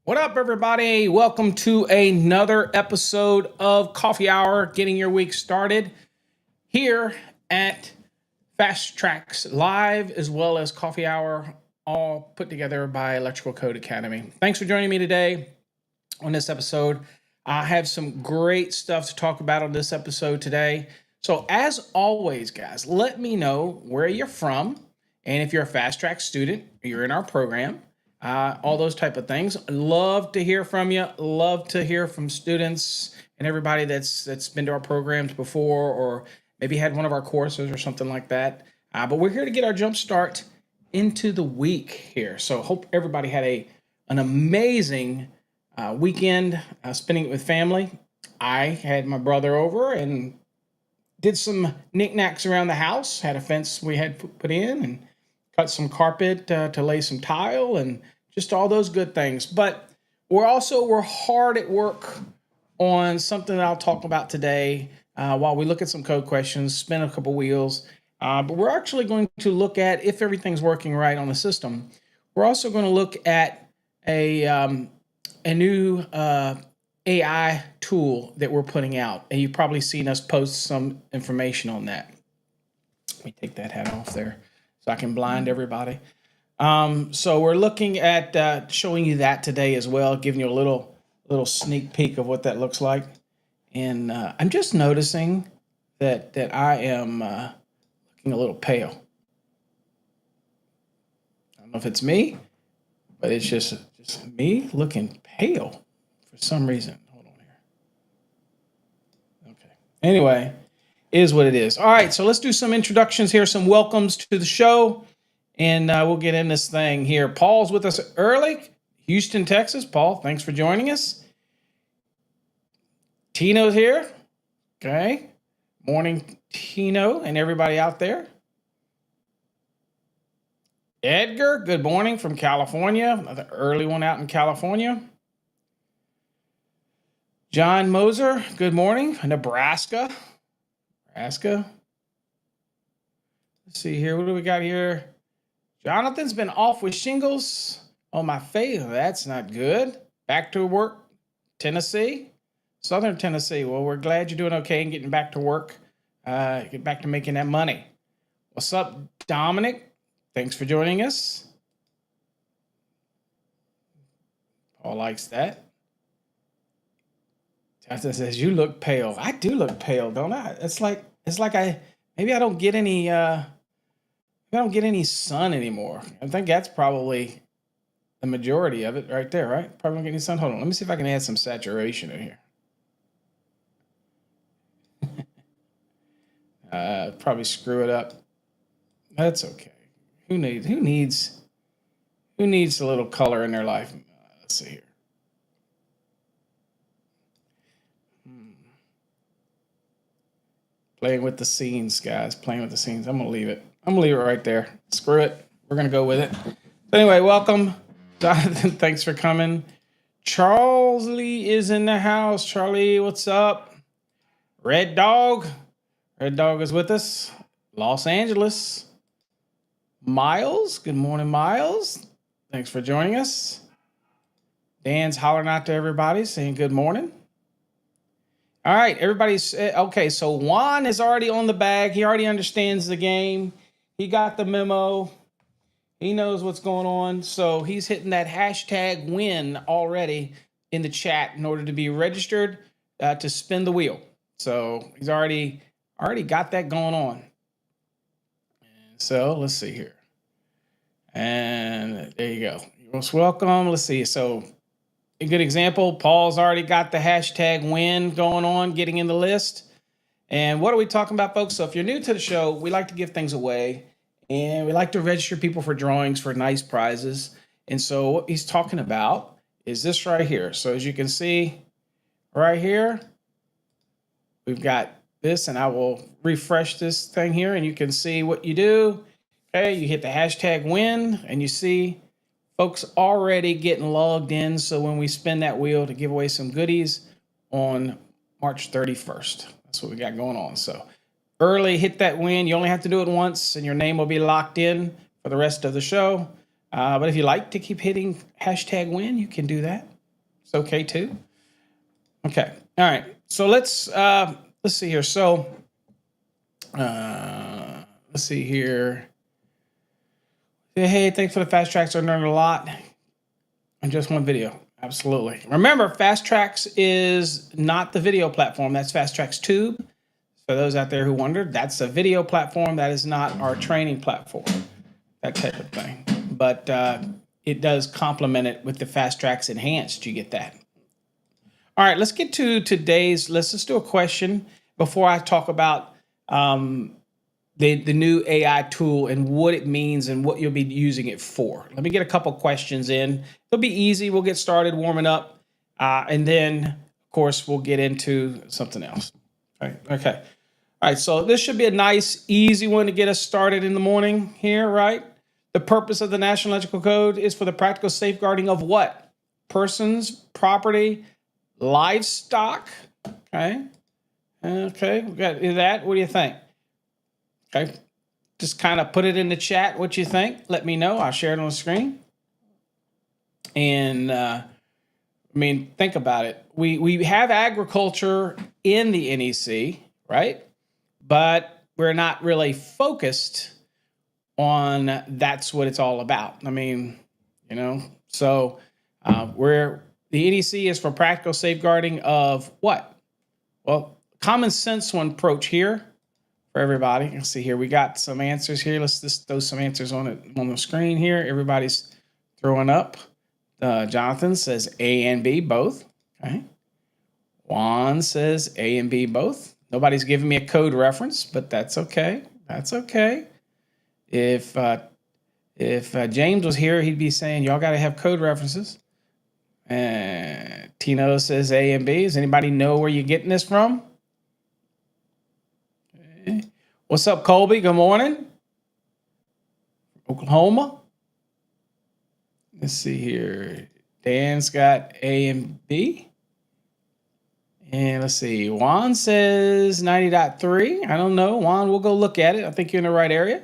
What up, everybody? Welcome to another episode of Coffee Hour, getting your week started here at Fast Tracks Live, as well as Coffee Hour, all put together by Electrical Code Academy. Thanks for joining me today on this episode. I have some great stuff to talk about on this episode today. So, as always, guys, let me know where you're from, and if you're a Fast Track student, you're in our program. All those type of things. Love to hear from you. Love to hear from students and everybody that's been to our programs before, or maybe had one of our courses or something like that. But we're here to get our jump start into the week here. So hope everybody had an amazing weekend spending it with family. I had my brother over and did some knickknacks around the house. Had a fence we had put in and cut some carpet to lay some tile and just all those good things. But we're hard at work on something that I'll talk about today while we look at some code questions, spin a couple wheels. But we're actually going to look at if everything's working right on the system. We're also going to look at a new AI tool that we're putting out. And you've probably seen us post some information on that. Let me take that hat off there so I can blind everybody. So we're looking at showing you that today as well, giving you a little sneak peek of what that looks like. And I'm just noticing that I am looking a little pale. I don't know if it's me, but it's just me looking pale for some reason. Hold on here. Okay. Anyway, is what it is. All right, so let's do some introductions here, some welcomes to the show. And we'll get in this thing here. Paul's with us early, Houston, Texas. Paul, thanks for joining us. Tino's here. Okay. Morning, Tino, and everybody out there. Edgar, good morning from California. Another early one out in California. John Moser, good morning. Nebraska. Let's see here. What do we got here? Jonathan's been off with shingles on my face. That's not good. Back to work, Tennessee, Southern Tennessee. Well, we're glad you're doing okay and getting back to work. Get back to making that money. What's up, Dominic? Thanks for joining us. Paul likes that. Justin says, you look pale. I do look pale, don't I? It's like I don't get any I don't get any sun anymore. I think that's probably the majority of it right there, right? Probably don't get any sun. Hold on. Let me see if I can add some saturation in here. Probably screw it up. That's okay. Who needs a little color in their life? Let's see here. Playing with the scenes, guys. Playing with the scenes. I'm gonna leave it right there. Screw it. We're going to go with it. But anyway, welcome. Jonathan, thanks for coming. Charles Lee is in the house. Charlie, what's up? Red Dog is with us. Los Angeles. Miles, good morning, Miles. Thanks for joining us. Dan's hollering out to everybody, saying good morning. All right, everybody's okay. So Juan is already on the bag. He already understands the game. He got the memo. He knows what's going on. So he's hitting that hashtag win already in the chat in order to be registered to spin the wheel. So he's already got that going on. And so let's see here. And there you go. You're most welcome. Let's see. So a good example, Paul's already got the hashtag win going on, getting in the list. And what are we talking about, folks? So if you're new to the show, we like to give things away, and we like to register people for drawings for nice prizes. And so what he's talking about is this right here. So as you can see right here, we've got this, and I will refresh this thing here, and you can see what you do. Okay, you hit the hashtag win, and you see folks already getting logged in. So when we spin that wheel to give away some goodies on March 31st, that's what we got going on. So early, hit that win. You only have to do it once, and your name will be locked in for the rest of the show. But if you like to keep hitting hashtag win, you can do that. It's okay too. Okay. All right. So let's see here. So let's see here. Hey, thanks for the fast tracks. I learned a lot in just one video. Absolutely. Remember, Fast Tracks is not the video platform. That's Fast Tracks Tube. For those out there who wondered, that's a video platform. That is not our training platform, that type of thing. But it does complement it with the Fast Tracks Enhanced. You get that. All right, let's get to today's. Let's do a question before I talk about the new AI tool and what it means and what you'll be using it for. Let me get a couple questions in. It'll be easy. We'll get started warming up, and then, of course, we'll get into something else. All right. Okay. All right. So this should be a nice, easy one to get us started in the morning here, right? The purpose of the National Electrical Code is for the practical safeguarding of what? Persons, property, livestock. Okay. Okay. We got that. What do you think? Okay. Just kind of put it in the chat what you think. Let me know. I'll share it on the screen. And think about it. We have agriculture in the NEC, right? But we're not really focused on that's what it's all about. So where the NEC is for practical safeguarding of what? Well, common sense one approach here for everybody. Let's see here. We got some answers here. Let's just throw some answers on the screen here. Everybody's throwing up. Jonathan says A and B both. Okay. Juan says A and B both. Nobody's giving me a code reference, but that's okay. That's okay. If James was here, he'd be saying y'all got to have code references. Tino says A and B. Does anybody know where you're getting this from? Okay. What's up, Colby? Good morning. Oklahoma. Let's see here. Dan's got A and B. And let's see. Juan says 90.3. I don't know. Juan, we'll go look at it. I think you're in the right area.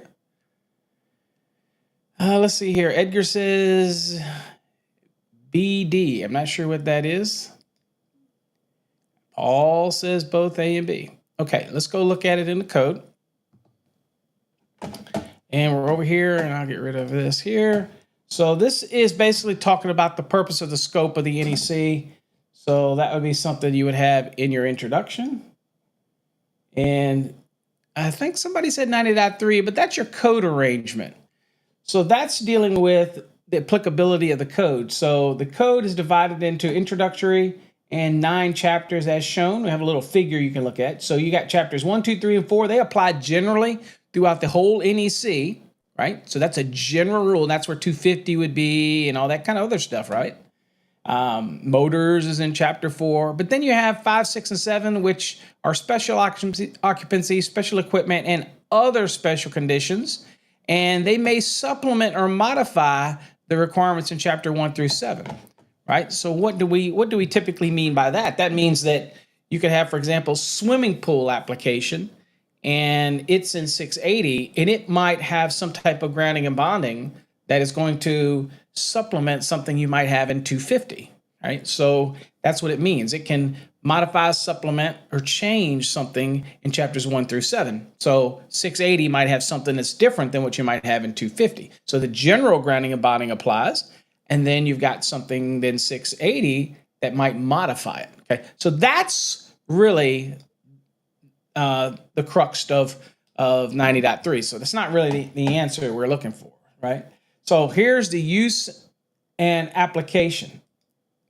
Let's see here. Edgar says BD. I'm not sure what that is. Paul says both A and B. Okay, let's go look at it in the code. And we're over here, and I'll get rid of this here. So this is basically talking about the purpose of the scope of the NEC. So that would be something you would have in your introduction. And I think somebody said 90.3, but that's your code arrangement. So that's dealing with the applicability of the code. So the code is divided into introductory and 9 chapters as shown. We have a little figure you can look at. So you got chapters 1, 2, 3, and 4. They apply generally throughout the whole NEC, right? So that's a general rule. That's where 250 would be and all that kind of other stuff, right? Motors is in chapter 4. But then you have 5, 6, and 7, which are special occupancy, special equipment, and other special conditions. And they may supplement or modify the requirements in chapter 1 through 7. Right? So what do we typically mean by that? That means that you could have, for example, swimming pool application, and it's in 680, and it might have some type of grounding and bonding that is going to supplement something you might have in 250. Right? So that's what it means. It can modify, supplement, or change something in chapters 1 through 7. So 680 might have something that's different than what you might have in 250. So the general grounding and bonding applies. And then you've got something then 680 that might modify it. Okay, so that's really the crux of 90.3. So that's not really the answer we're looking for, right? So here's the use and application,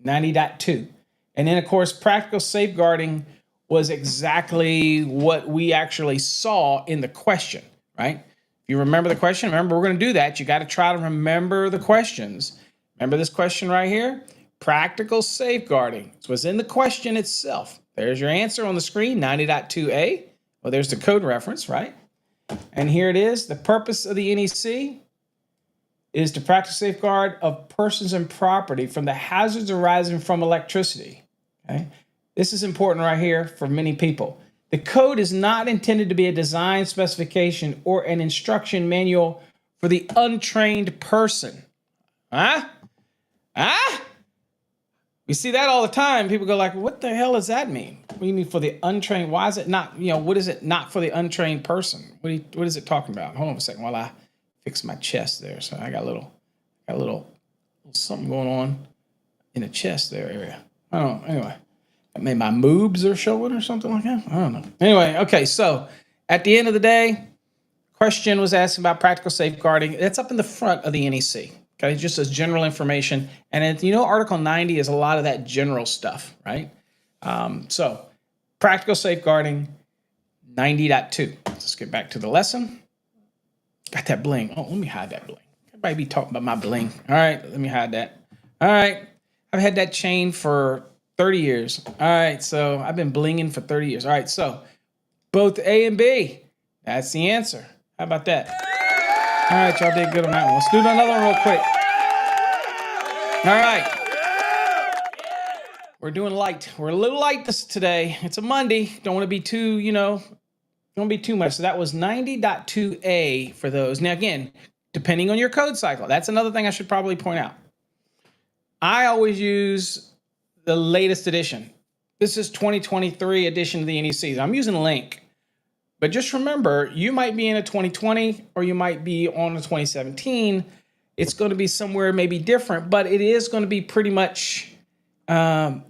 90.2. And then, of course, practical safeguarding was exactly what we actually saw in the question, right? If you remember the question, remember we're going to do that. You got to try to remember the questions. Remember this question right here? Practical safeguarding. So it's in the question itself. There's your answer on the screen, 90.2a. Well, there's the code reference, right? And here it is. The purpose of the NEC is to practice safeguard of persons and property from the hazards arising from electricity. Okay? This is important right here for many people. The code is not intended to be a design specification or an instruction manual for the untrained person. Huh? We see that all the time. People go like, what the hell does that mean? What do you mean for the untrained? Why is it not, what is it not for the untrained person? What is it talking about? Hold on a second while I fix my chest there. So I got a little something going on in the chest there area. I don't know. Anyway, maybe my moobs are showing or something like that. I don't know. Anyway, okay. So at the end of the day, question was asking about practical safeguarding. That's up in the front of the NEC. Okay, just as general information. And then, Article 90 is a lot of that general stuff, right? So practical safeguarding 90.2. Let's get back to the lesson. Got that bling. Oh, let me hide that bling. Everybody be talking about my bling. All right, let me hide that. All right, I've had that chain for 30 years. All right, so I've been blinging for 30 years. All right, so both A and B. That's the answer. How about that? All right, y'all did good on that one. Let's do another one real quick. All right. We're doing light. We're a little light today. It's a Monday. Don't want to be too, don't be too much. So that was 90.2A for those. Now, again, depending on your code cycle, that's another thing I should probably point out. I always use the latest edition. This is 2023 edition of the NECs. I'm using Link. But just remember, you might be in a 2020 or you might be on a 2017. It's going to be somewhere maybe different, but it is going to be pretty much in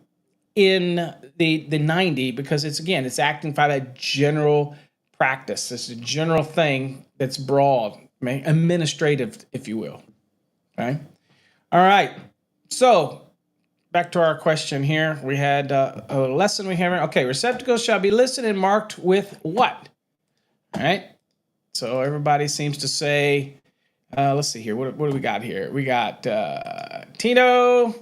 the 90 because it's acting by that general practice. It's a general thing that's broad, administrative, if you will. Okay. All right. So back to our question here. We had a lesson we have. Okay. Receptacles shall be listed and marked with what? All right. So everybody seems to say, let's see here. What do we got here? We got Tino.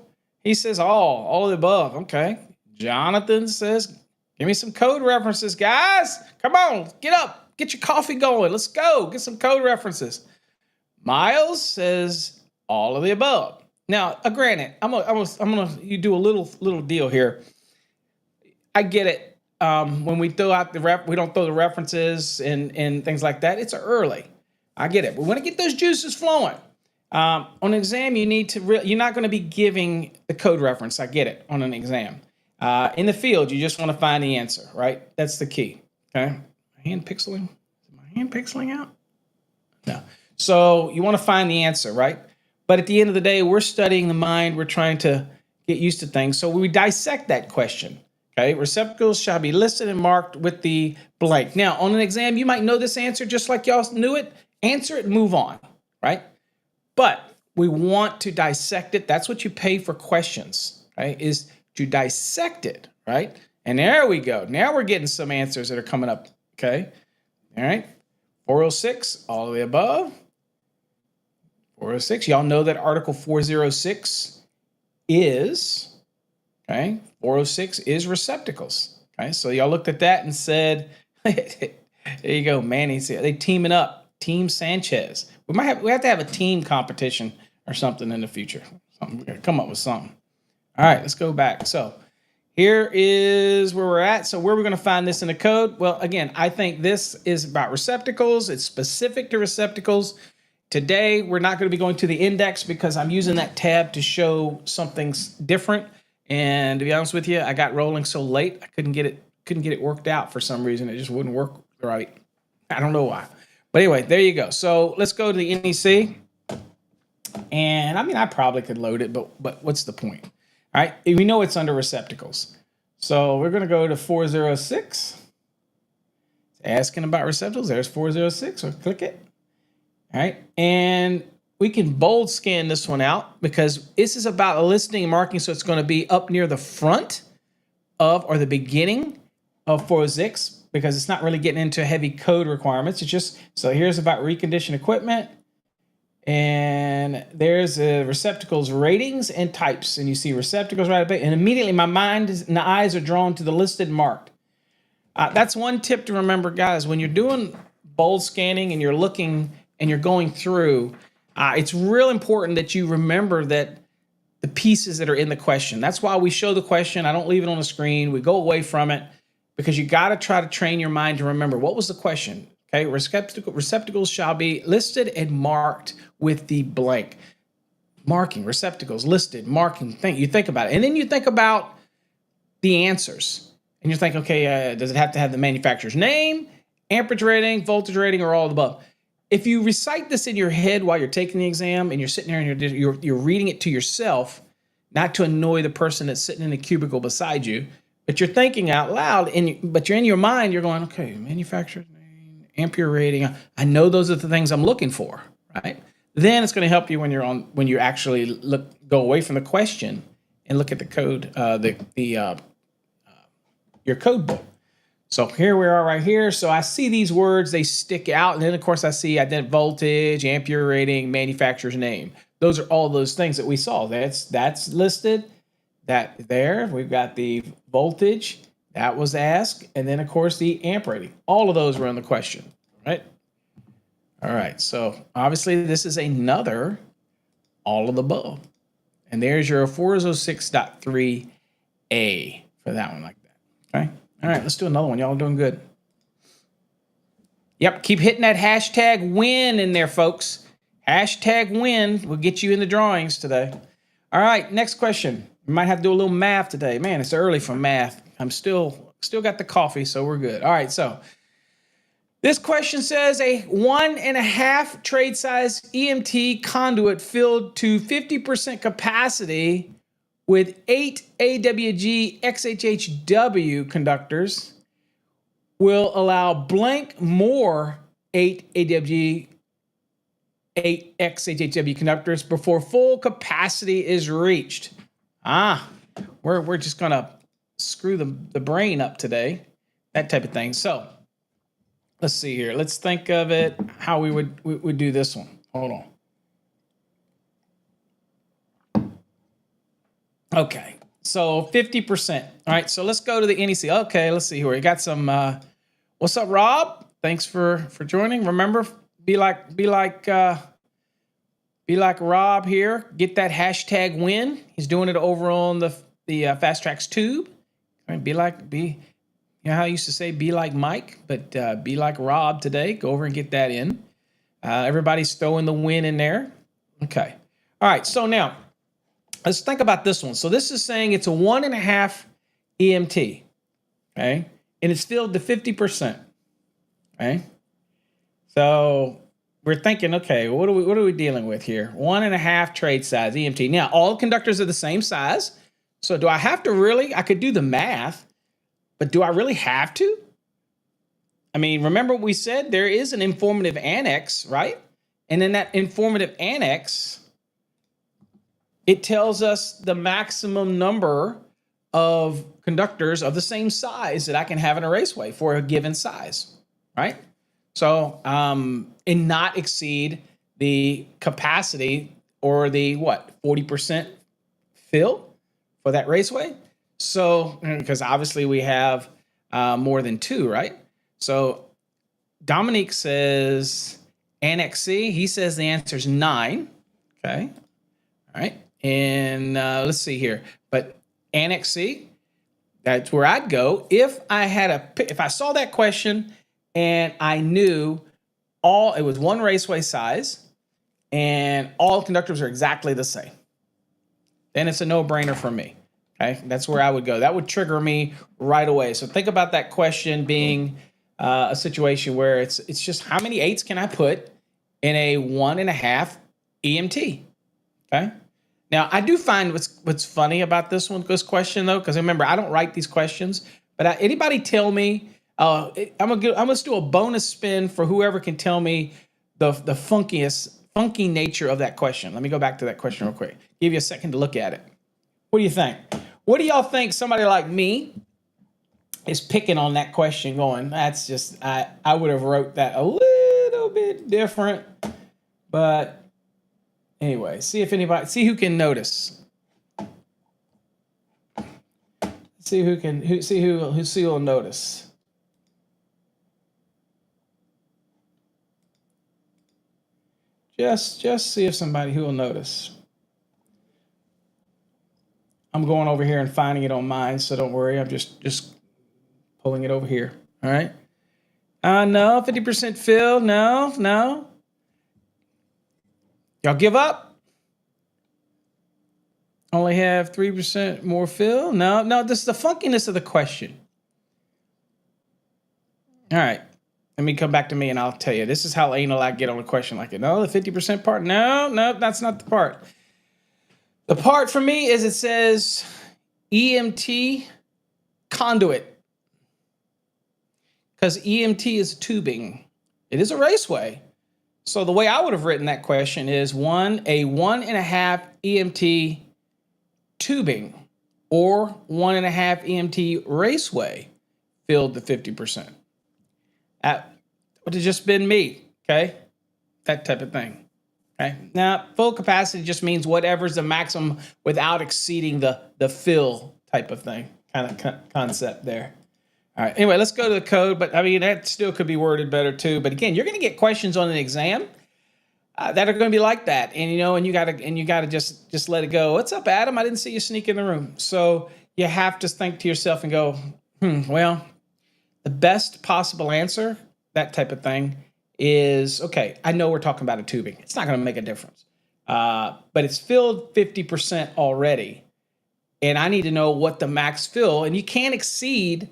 He says all of the above. Okay. Jonathan says, give me some code references, guys. Come on, get up, get your coffee going. Let's go, get some code references. Miles says all of the above. Now, granted, I'm gonna you do a little deal here. I get it. When we throw out we don't throw the references and things like that. It's early. I get it. We want to get those juices flowing. On an exam, you need to. You're not going to be giving the code reference. I get it on an exam. In the field, you just want to find the answer, right? That's the key. Okay. My hand pixeling out? No. So you want to find the answer, right? But at the end of the day, we're studying the mind. We're trying to get used to things. So we dissect that question. Okay. Receptacles shall be listed and marked with the blank. Now, on an exam, you might know this answer just like y'all knew it. Answer it, move on, right? But we want to dissect it. That's what you pay for questions, right? Is to dissect it, right? And there we go. Now we're getting some answers that are coming up, okay? All right. 406, all the way above. 406, y'all know that Article 406 is, okay? 406 is receptacles, okay? So y'all looked at that and said, there you go, Manny. They teaming up. Team Sanchez. We have to have a team competition or something in the future. We're gonna come up with something. All right, let's go back. So here is where we're at. So where we're going to find this in the code? Well, again, I think this is about receptacles. It's specific to receptacles. Today, we're not going to be going to the index because I'm using that tab to show something different. And to be honest with you, I got rolling so late, I couldn't get it worked out for some reason. It just wouldn't work right. I don't know why. But anyway, there you go. So let's go to the NEC. And I probably could load it, but what's the point? All right, we know it's under receptacles. So we're going to go to 406. It's asking about receptacles. There's 406. So click it. All right, and we can bold scan this one out because this is about a listing and marking. So it's going to be up near the front of or the beginning of 406. Because it's not really getting into heavy code requirements. It's just, so here's about reconditioned equipment. And there's receptacles ratings and types. And you see receptacles right up there. And immediately my mind and the eyes are drawn to the listed and marked. That's one tip to remember, guys. When you're doing bold scanning and you're looking and you're going through, it's real important that you remember that the pieces that are in the question. That's why we show the question. I don't leave it on the screen. We go away from it. Because you got to try to train your mind to remember what was the question. Okay, receptacles shall be listed and marked with the blank. Marking, receptacles, listed, marking, you think about it. And then you think about the answers. And you think, okay, does it have to have the manufacturer's name, amperage rating, voltage rating, or all of the above? If you recite this in your head while you're taking the exam and you're sitting there and you're reading it to yourself, not to annoy the person that's sitting in the cubicle beside you, but you're thinking out loud, but you're in your mind, you're going, okay, manufacturer's name, ampere rating. I know those are the things I'm looking for, right? Then it's going to help you when you actually go away from the question and look at the code, your code book. So here we are right here. So I see these words, they stick out. And then of course I see voltage, ampere rating, manufacturer's name. Those are all those things that we saw. That's listed. That there, we've got the voltage, that was asked. And then of course the amp rating. All of those were in the question, right? All right, so obviously this is another all of the above. And there's your 406.3A for that one like that, okay? All right, let's do another one. Y'all are doing good. Yep, keep hitting that hashtag win in there, folks. Hashtag win will get you in the drawings today. All right, next question. We might have to do a little math today. Man, it's early for math. I'm still got the coffee, so we're good. All right, so this question says a 1.5 trade size EMT conduit filled to 50% capacity with 8 AWG XHHW conductors will allow blank more 8 AWG 8 XHHW conductors before full capacity is reached. We're just gonna screw the brain up today, that type of thing. So let's see here. Let's think of it how we would do this one. Hold on. Okay, so 50%. All right, so let's go to the NEC. Okay, let's see here. We got some. What's up, Rob? Thanks for joining. Remember, be like Rob here. Get that hashtag win. He's doing it over on the Fast Tracks tube. All right, you know how I used to say be like Mike, but be like Rob today. Go over and get that in. Everybody's throwing the win in there. Okay. All right. So now let's think about this one. So this is saying it's a 1.5 EMT. Okay. And it's filled to 50%. Okay. So we're thinking, okay, what are we dealing with here? 1.5 trade size EMT. Now all conductors are the same size. So do I have to really? I could do the math. But do I really have to? I mean, remember what we said? There is an informative annex, right? And in that informative annex, it tells us the maximum number of conductors of the same size that I can have in a raceway for a given size, right? So, and not exceed the capacity or the 40% fill for that raceway. So, because obviously we have more than 2, right? So Dominique says Annex C. He says the answer is 9. Okay. All right. And let's see here. But Annex C, that's where I'd go if I saw that question and I knew it was one raceway size and all conductors are exactly the same. Then it's a no-brainer for me. Okay, that's where I would go. That would trigger me right away. So think about that question being a situation where it's just how many 8s can I put in a 1.5 EMT? Okay. Now I do find what's funny about this question though, because remember I don't write these questions, but anybody tell me? I'm gonna do a bonus spin for whoever can tell me the funky nature of that question. Let me go back to that question real quick. Give you a second to look at it. What do you think? What do y'all think somebody like me is picking on that question going, that's just, I would have wrote that a little bit different. But anyway, see who can notice. See who will notice. Just see if somebody who will notice. I'm going over here and finding it on mine, so don't worry. I'm just pulling it over here. All right. No, 50% fill. No. Y'all give up? only have 3% more fill? No, this is the funkiness of the question. All right. Let me come back to me and I'll tell you. This is how anal I get on a question like it. No, the 50% part. No, that's not the part. The part for me is it says EMT conduit. Because EMT is tubing. It is a raceway. So the way I would have written that question is a 1.5 EMT tubing or 1.5 EMT raceway filled to 50%. That would have just been me, okay? That type of thing. Okay. Now, full capacity just means whatever's the maximum without exceeding the fill type of thing, kind of concept there. All right. Anyway, let's go to the code, but I mean that still could be worded better too. But again, you're going to get questions on an exam that are going to be like that, and you gotta just let it go. What's up, Adam? I didn't see you sneak in the room. So you have to think to yourself and go, well, the best possible answer, that type of thing, is, okay, I know we're talking about a tubing. It's not going to make a difference. But it's filled 50% already. And I need to know what the max fill, and you can't exceed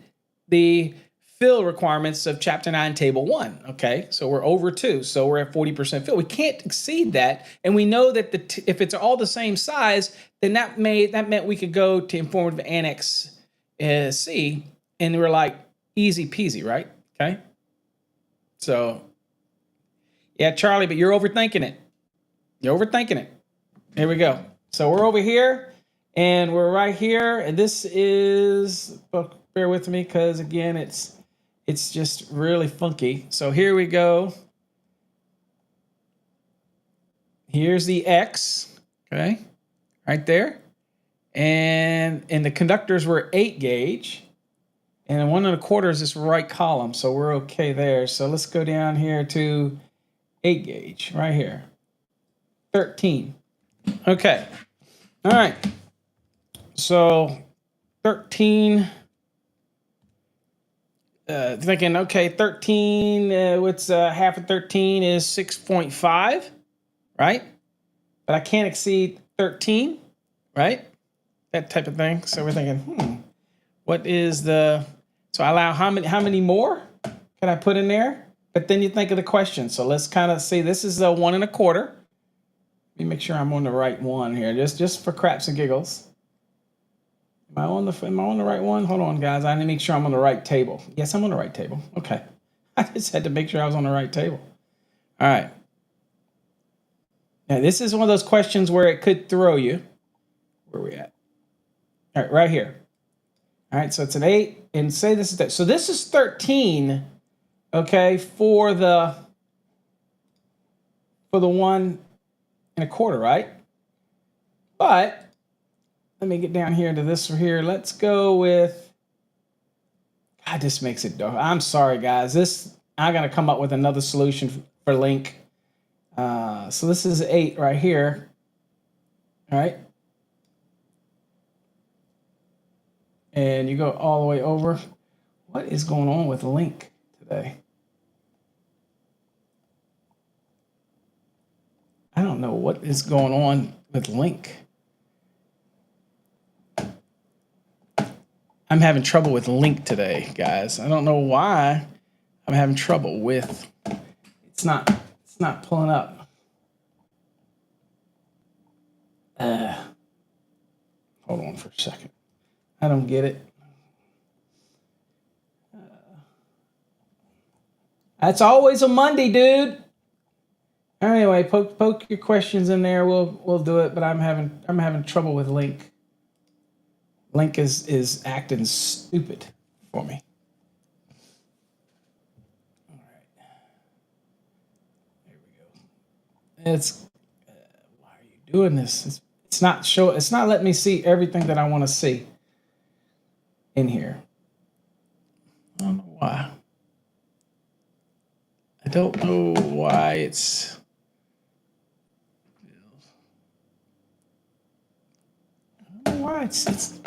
the fill requirements of Chapter 9, Table 1. Okay, so we're over 2. So we're at 40% fill. We can't exceed that. And we know that if it's all the same size, then that meant we could go to Informative Annex C, and we're like, easy peasy, right? Okay. So, yeah, Charlie, but you're overthinking it. You're overthinking it. Here we go. So we're over here, and we're right here, and this is, bear with me, because again, it's just really funky. So here we go. Here's the X, okay, right there, and the conductors were 8 gauge. And 1.25 is this right column, so we're okay there. So let's go down here to 8 gauge, right here. 13. Okay. All right. So 13. Thinking, okay, 13, what's half of 13 is 6.5, right? But I can't exceed 13, right? That type of thing. So we're thinking, what is the... So I allow how many more can I put in there? But then you think of the question. So let's kind of see. This is a 1.25. Let me make sure I'm on the right one here, just for craps and giggles. Am I on the right one? Hold on, guys. I need to make sure I'm on the right table. Yes, I'm on the right table. Okay. I just had to make sure I was on the right table. All right. Now this is one of those questions where it could throw you. Where are we at? All right, right here. All right, so it's an 8, and say this is that. So this is 13, okay, for the 1.25, right? But let me get down here to this one here. Let's go with, God, this makes it dark. I'm sorry, guys. I'm gonna come up with another solution for link. So this is 8 right here. All right. And you go all the way over. What is going on with link today? I don't know what is going on with link. I'm having trouble with link today, guys. I don't know why I'm having trouble with. It's not pulling up. Hold on for a second. I don't get it. That's always a Monday, dude. Anyway, poke your questions in there. We'll do it. But I'm having trouble with link. Link is acting stupid for me. All right. There we go. It's why are you doing this? It's not letting me see everything that I want to see in here. I don't know why. I don't know why it's. I don't know why it's.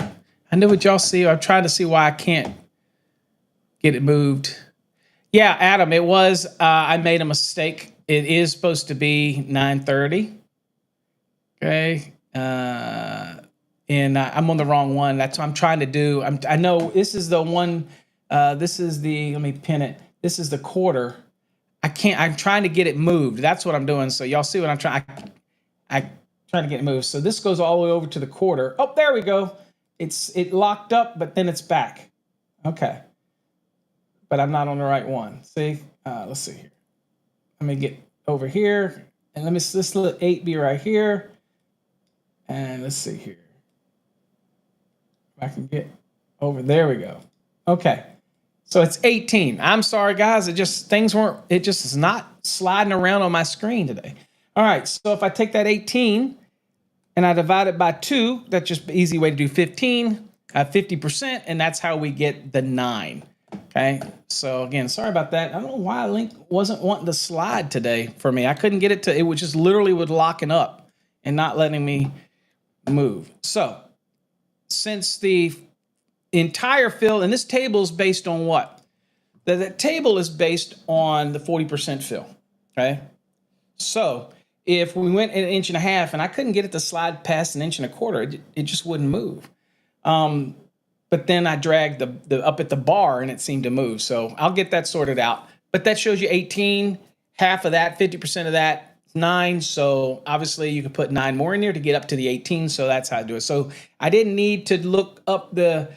I know what y'all see. I'm trying to see why I can't get it moved. Yeah, Adam, it was. I made a mistake. It is supposed to be 9:30. Okay. and I'm on the wrong one. That's what I'm trying to do. I know this is the one. This is the, let me pin it. This is the quarter. I'm trying to get it moved. That's what I'm doing. So y'all see what I'm trying. I trying to get it moved. So this goes all the way over to the quarter. Oh, there we go. It locked up, but then it's back. Okay. But I'm not on the right one. See, let's see here. Let me get over here, and let's let 8 be right here. And let's see here. If I can get over, there we go. Okay. So it's 18. I'm sorry, guys. It just is not sliding around on my screen today. All right. So if I take that 18 and I divide it by 2, that's just an easy way to do 15, 50%, and that's how we get the 9. Okay. So again, sorry about that. I don't know why Link wasn't wanting to slide today for me. I couldn't get it to, it was just literally locking up and not letting me move. So since the entire fill, and this table is based on what? The table is based on the 40% fill, okay? So if we went 1.5 inches and I couldn't get it to slide past 1.25 inches, it just wouldn't move. But then I dragged the up at the bar and it seemed to move. So I'll get that sorted out. But that shows you 18, half of that, 50% of that, 9. So obviously you can put 9 more in there to get up to the 18. So that's how I do it. So I didn't need to look up the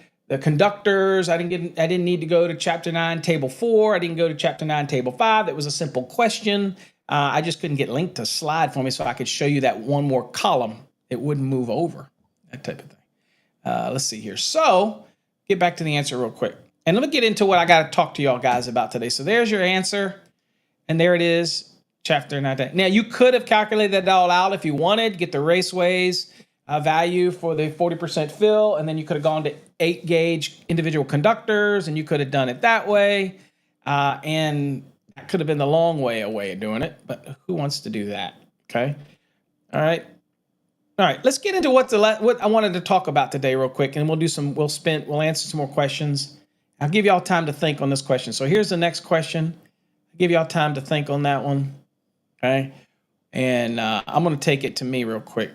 conductors. I didn't need to go to chapter 9, table 4. I didn't go to chapter 9, table 5. That was a simple question. I just couldn't get Link to slide for me so I could show you that one more column. It wouldn't move over, that type of thing. Let's see here. So get back to the answer real quick. And let me get into what I got to talk to y'all guys about today. So there's your answer. And there it is, chapter 9. Now, you could have calculated that all out if you wanted, get the raceways value for the 40% fill, and then you could have gone to 8 gauge individual conductors, and you could have done it that way. And that could have been the long way of doing it, but who wants to do that? Okay. All right. Let's get into what I wanted to talk about today real quick, and we'll answer some more questions. I'll give y'all time to think on this question. So here's the next question. I'll give y'all time to think on that one. Okay. And I'm going to take it to me real quick.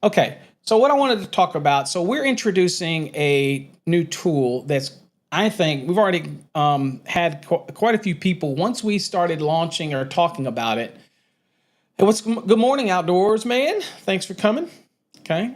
Okay, so what I wanted to talk about, so we're introducing a new tool that's, I think, we've already had quite a few people, once we started launching or talking about it. Hey, good morning, Outdoors, man. Thanks for coming. Okay.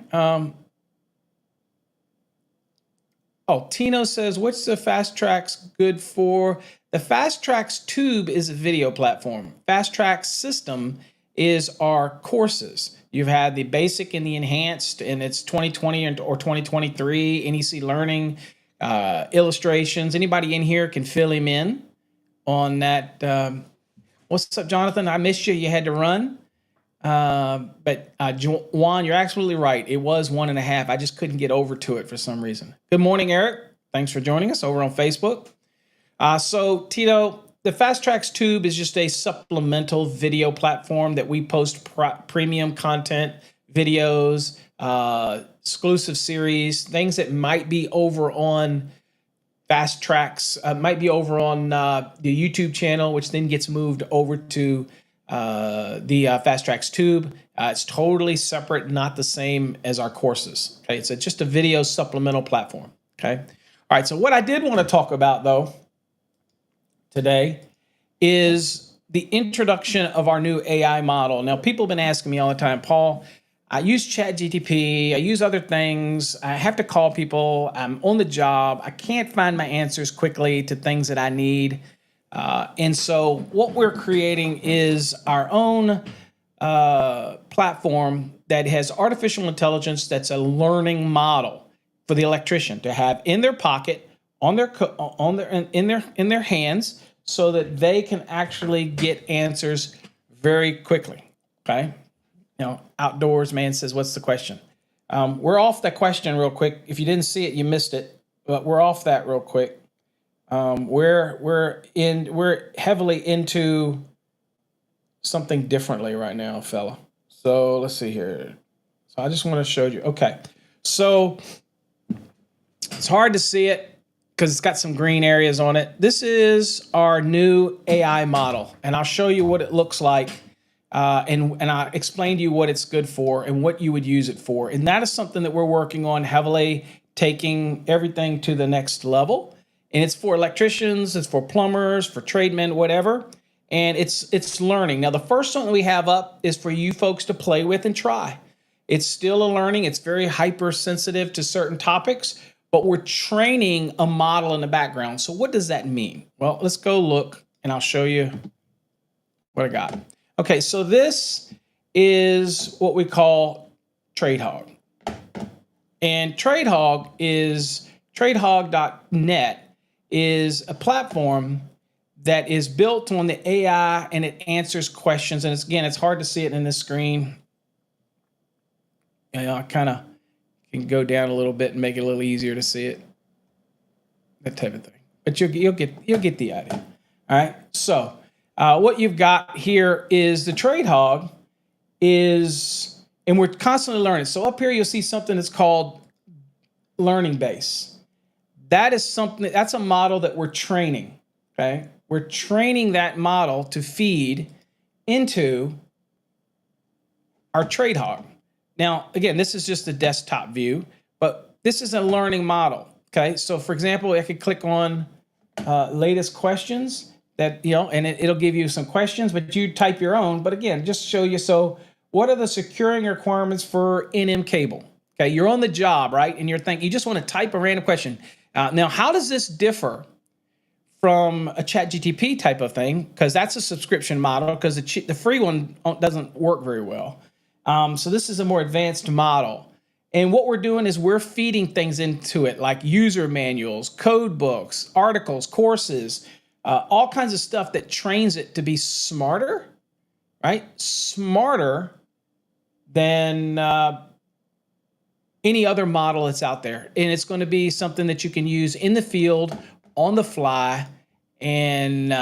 Tino says, what's the Fast Tracks good for? The Fast Tracks tube is a video platform. Fast Tracks system is our courses. You've had the basic and the enhanced, and it's 2020 or 2023 NEC learning illustrations. Anybody in here can fill him in on that. What's up, Jonathan? I missed you. You had to run. But Juan, you're absolutely right. It was 1.5. I just couldn't get over to it for some reason. Good morning, Eric. Thanks for joining us over on Facebook. So Tito, the Fast Tracks Tube is just a supplemental video platform that we post premium content, videos, exclusive series, things that might be over on Fast Tracks, might be over on the YouTube channel, which then gets moved over to the Fast Tracks Tube. It's totally separate, not the same as our courses. Okay, it's just a video supplemental platform. Okay, all right. So what I did want to talk about though today is the introduction of our new AI model. Now, people have been asking me all the time, Paul, I use ChatGPT, I use other things, I have to call people, I'm on the job, I can't find my answers quickly to things that I need. And so what we're creating is our own platform that has artificial intelligence that's a learning model for the electrician to have in their pocket, in their hands, so that they can actually get answers very quickly. Okay. Outdoors man says, what's the question? We're off that question real quick. If you didn't see it, you missed it, but we're off that real quick. We're heavily into something differently right now, fella. So let's see here. So I just want to show you. Okay. So it's hard to see it because it's got some green areas on it. This is our new AI model, and I'll show you what it looks like and I explained to you what it's good for and what you would use it for. And that is something that we're working on heavily, taking everything to the next level. And it's for electricians, it's for plumbers, for tradesmen, whatever. And it's learning. Now, the first one that we have up is for you folks to play with and try. It's still a learning. It's very hypersensitive to certain topics, but we're training a model in the background. So what does that mean? Well, let's go look and I'll show you what I got. Okay, so this is what we call TradeHog. And TradeHog is tradehog.net is a platform that is built on the AI and it answers questions. And it's hard to see it in this screen. I kind of can go down a little bit and make it a little easier to see it. That type of thing. But you'll get the idea. All right. So what you've got here is the TradeHog and we're constantly learning. So up here you'll see something that's called learning base. That's a model that we're training. Okay. We're training that model to feed into our TradeHog. Now, again, this is just a desktop view, but this is a learning model. Okay, so for example, I could click on latest questions and it'll give you some questions, but you type your own. But again, just show you. So what are the securing requirements for NM cable? Okay, you're on the job, right? And you just want to type a random question. Now, how does this differ from a ChatGTP type of thing? Because that's a subscription model, because the free one doesn't work very well. So this is a more advanced model. And what we're doing is we're feeding things into it, like user manuals, code books, articles, courses, all kinds of stuff that trains it to be smarter, right? Smarter than any other model that's out there. And it's going to be something that you can use in the field, on the fly, and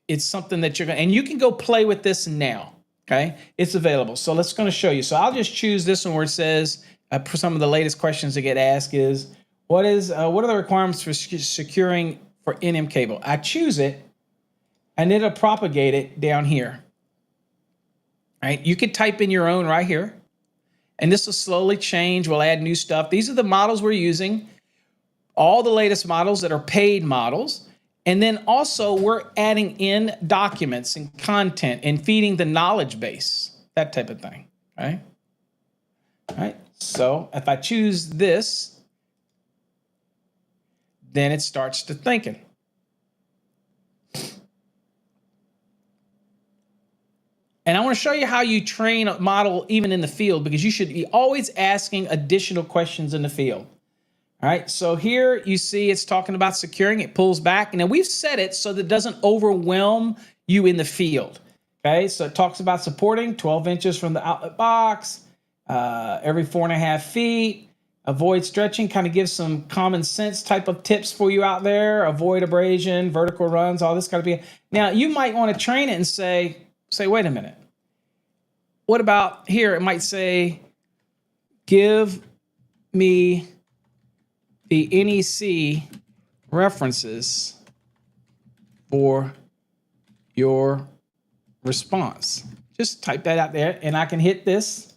it's something that and you can go play with this now. Okay, it's available. So let's going to show you. So I'll just choose this one where it says for some of the latest questions that get asked is what are the requirements for securing for NM cable? I choose it, and it'll propagate it down here. All right, you can type in your own right here, and this will slowly change. We'll add new stuff. These are the models we're using. All the latest models that are paid models. And then also we're adding in documents and content and feeding the knowledge base, that type of thing, right? All right, so if I choose this, then it starts to thinking. And I want to show you how you train a model even in the field, because you should be always asking additional questions in the field. All right, so here you see it's talking about securing. It pulls back. And then we've set it so that it doesn't overwhelm you in the field. Okay, so it talks about supporting 12 inches from the outlet box, every 4.5 feet. Avoid stretching, kind of gives some common sense type of tips for you out there. Avoid abrasion, vertical runs, all this kind of be. Now, you might want to train it and say, wait a minute. What about here? It might say, give me the NEC references for your response. Just type that out there, and I can hit this.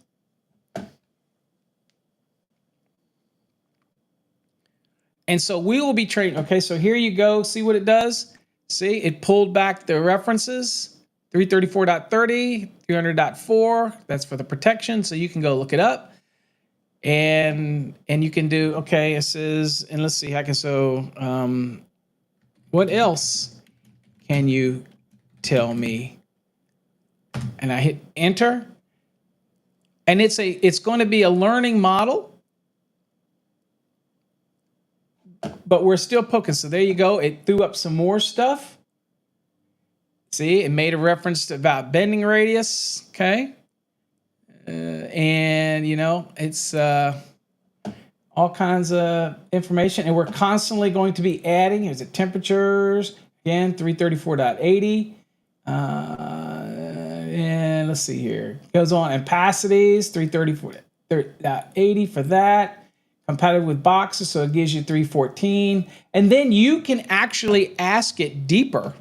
And so we will be training. Okay, so here you go. See what it does? See, it pulled back the references, 334.30, 300.4. That's for the protection, so you can go look it up. And you can do, okay, it says, and let's see, what else can you tell me? And I hit enter. And it's going to be a learning model, but we're still poking. So there you go. It threw up some more stuff. See, it made a reference about bending radius, okay? And it's all kinds of information, and we're constantly going to be adding. Here's the temperatures again, 334.80, and let's see here. It goes on opacities, 334.80 for that. Compatible with boxes, so it gives you 314, and then you can actually ask it deeper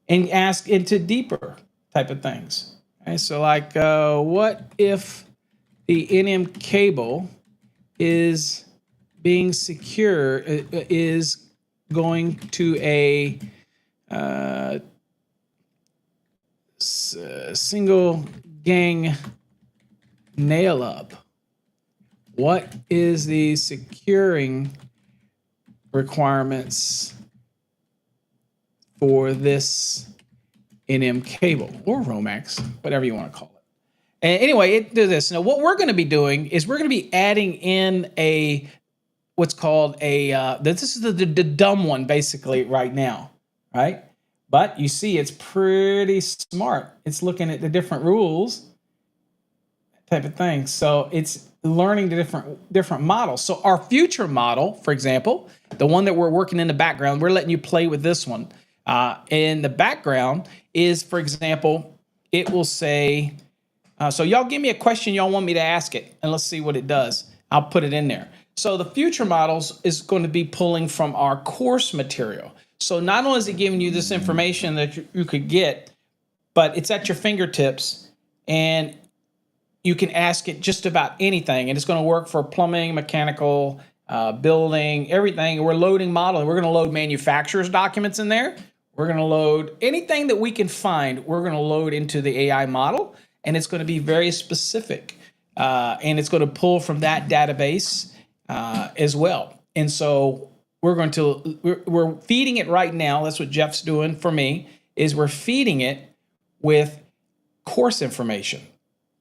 and ask into deeper type of things. Okay, so like, what if the NM cable is being secure, is going to a single gang nail up? What is the securing requirements for this NM cable or Romax, whatever you want to call it? And anyway, it does this. Now, what we're going to be doing is we're going to be adding in a what's called a this is the dumb one basically right now, right? But you see, it's pretty smart. It's looking at the different rules type of thing. So it's learning the different models. So our future model, for example, the one that we're working in the background, we're letting you play with this one. In the background is, for example, it will say, so y'all give me a question y'all want me to ask it, and let's see what it does. I'll put it in there. So the future models is going to be pulling from our course material. So not only is it giving you this information that you could get, but it's at your fingertips, and you can ask it just about anything, and it's going to work for plumbing, mechanical, building, everything. We're loading modeling. We're going to load manufacturer's documents in there. We're going to load anything that we can find. We're going to load into the AI model, and it's going to be very specific, and it's going to pull from that database as well. And so we're feeding it right now. That's what Jeff's doing for me. Is we're feeding it with course information,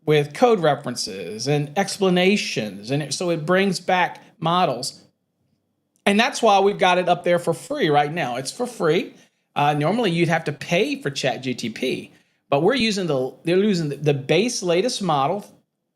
with code references and explanations. And so it brings back models. And that's why we've got it up there for free right now. It's for free. Normally you'd have to pay for ChatGTP, but they're using the base latest model,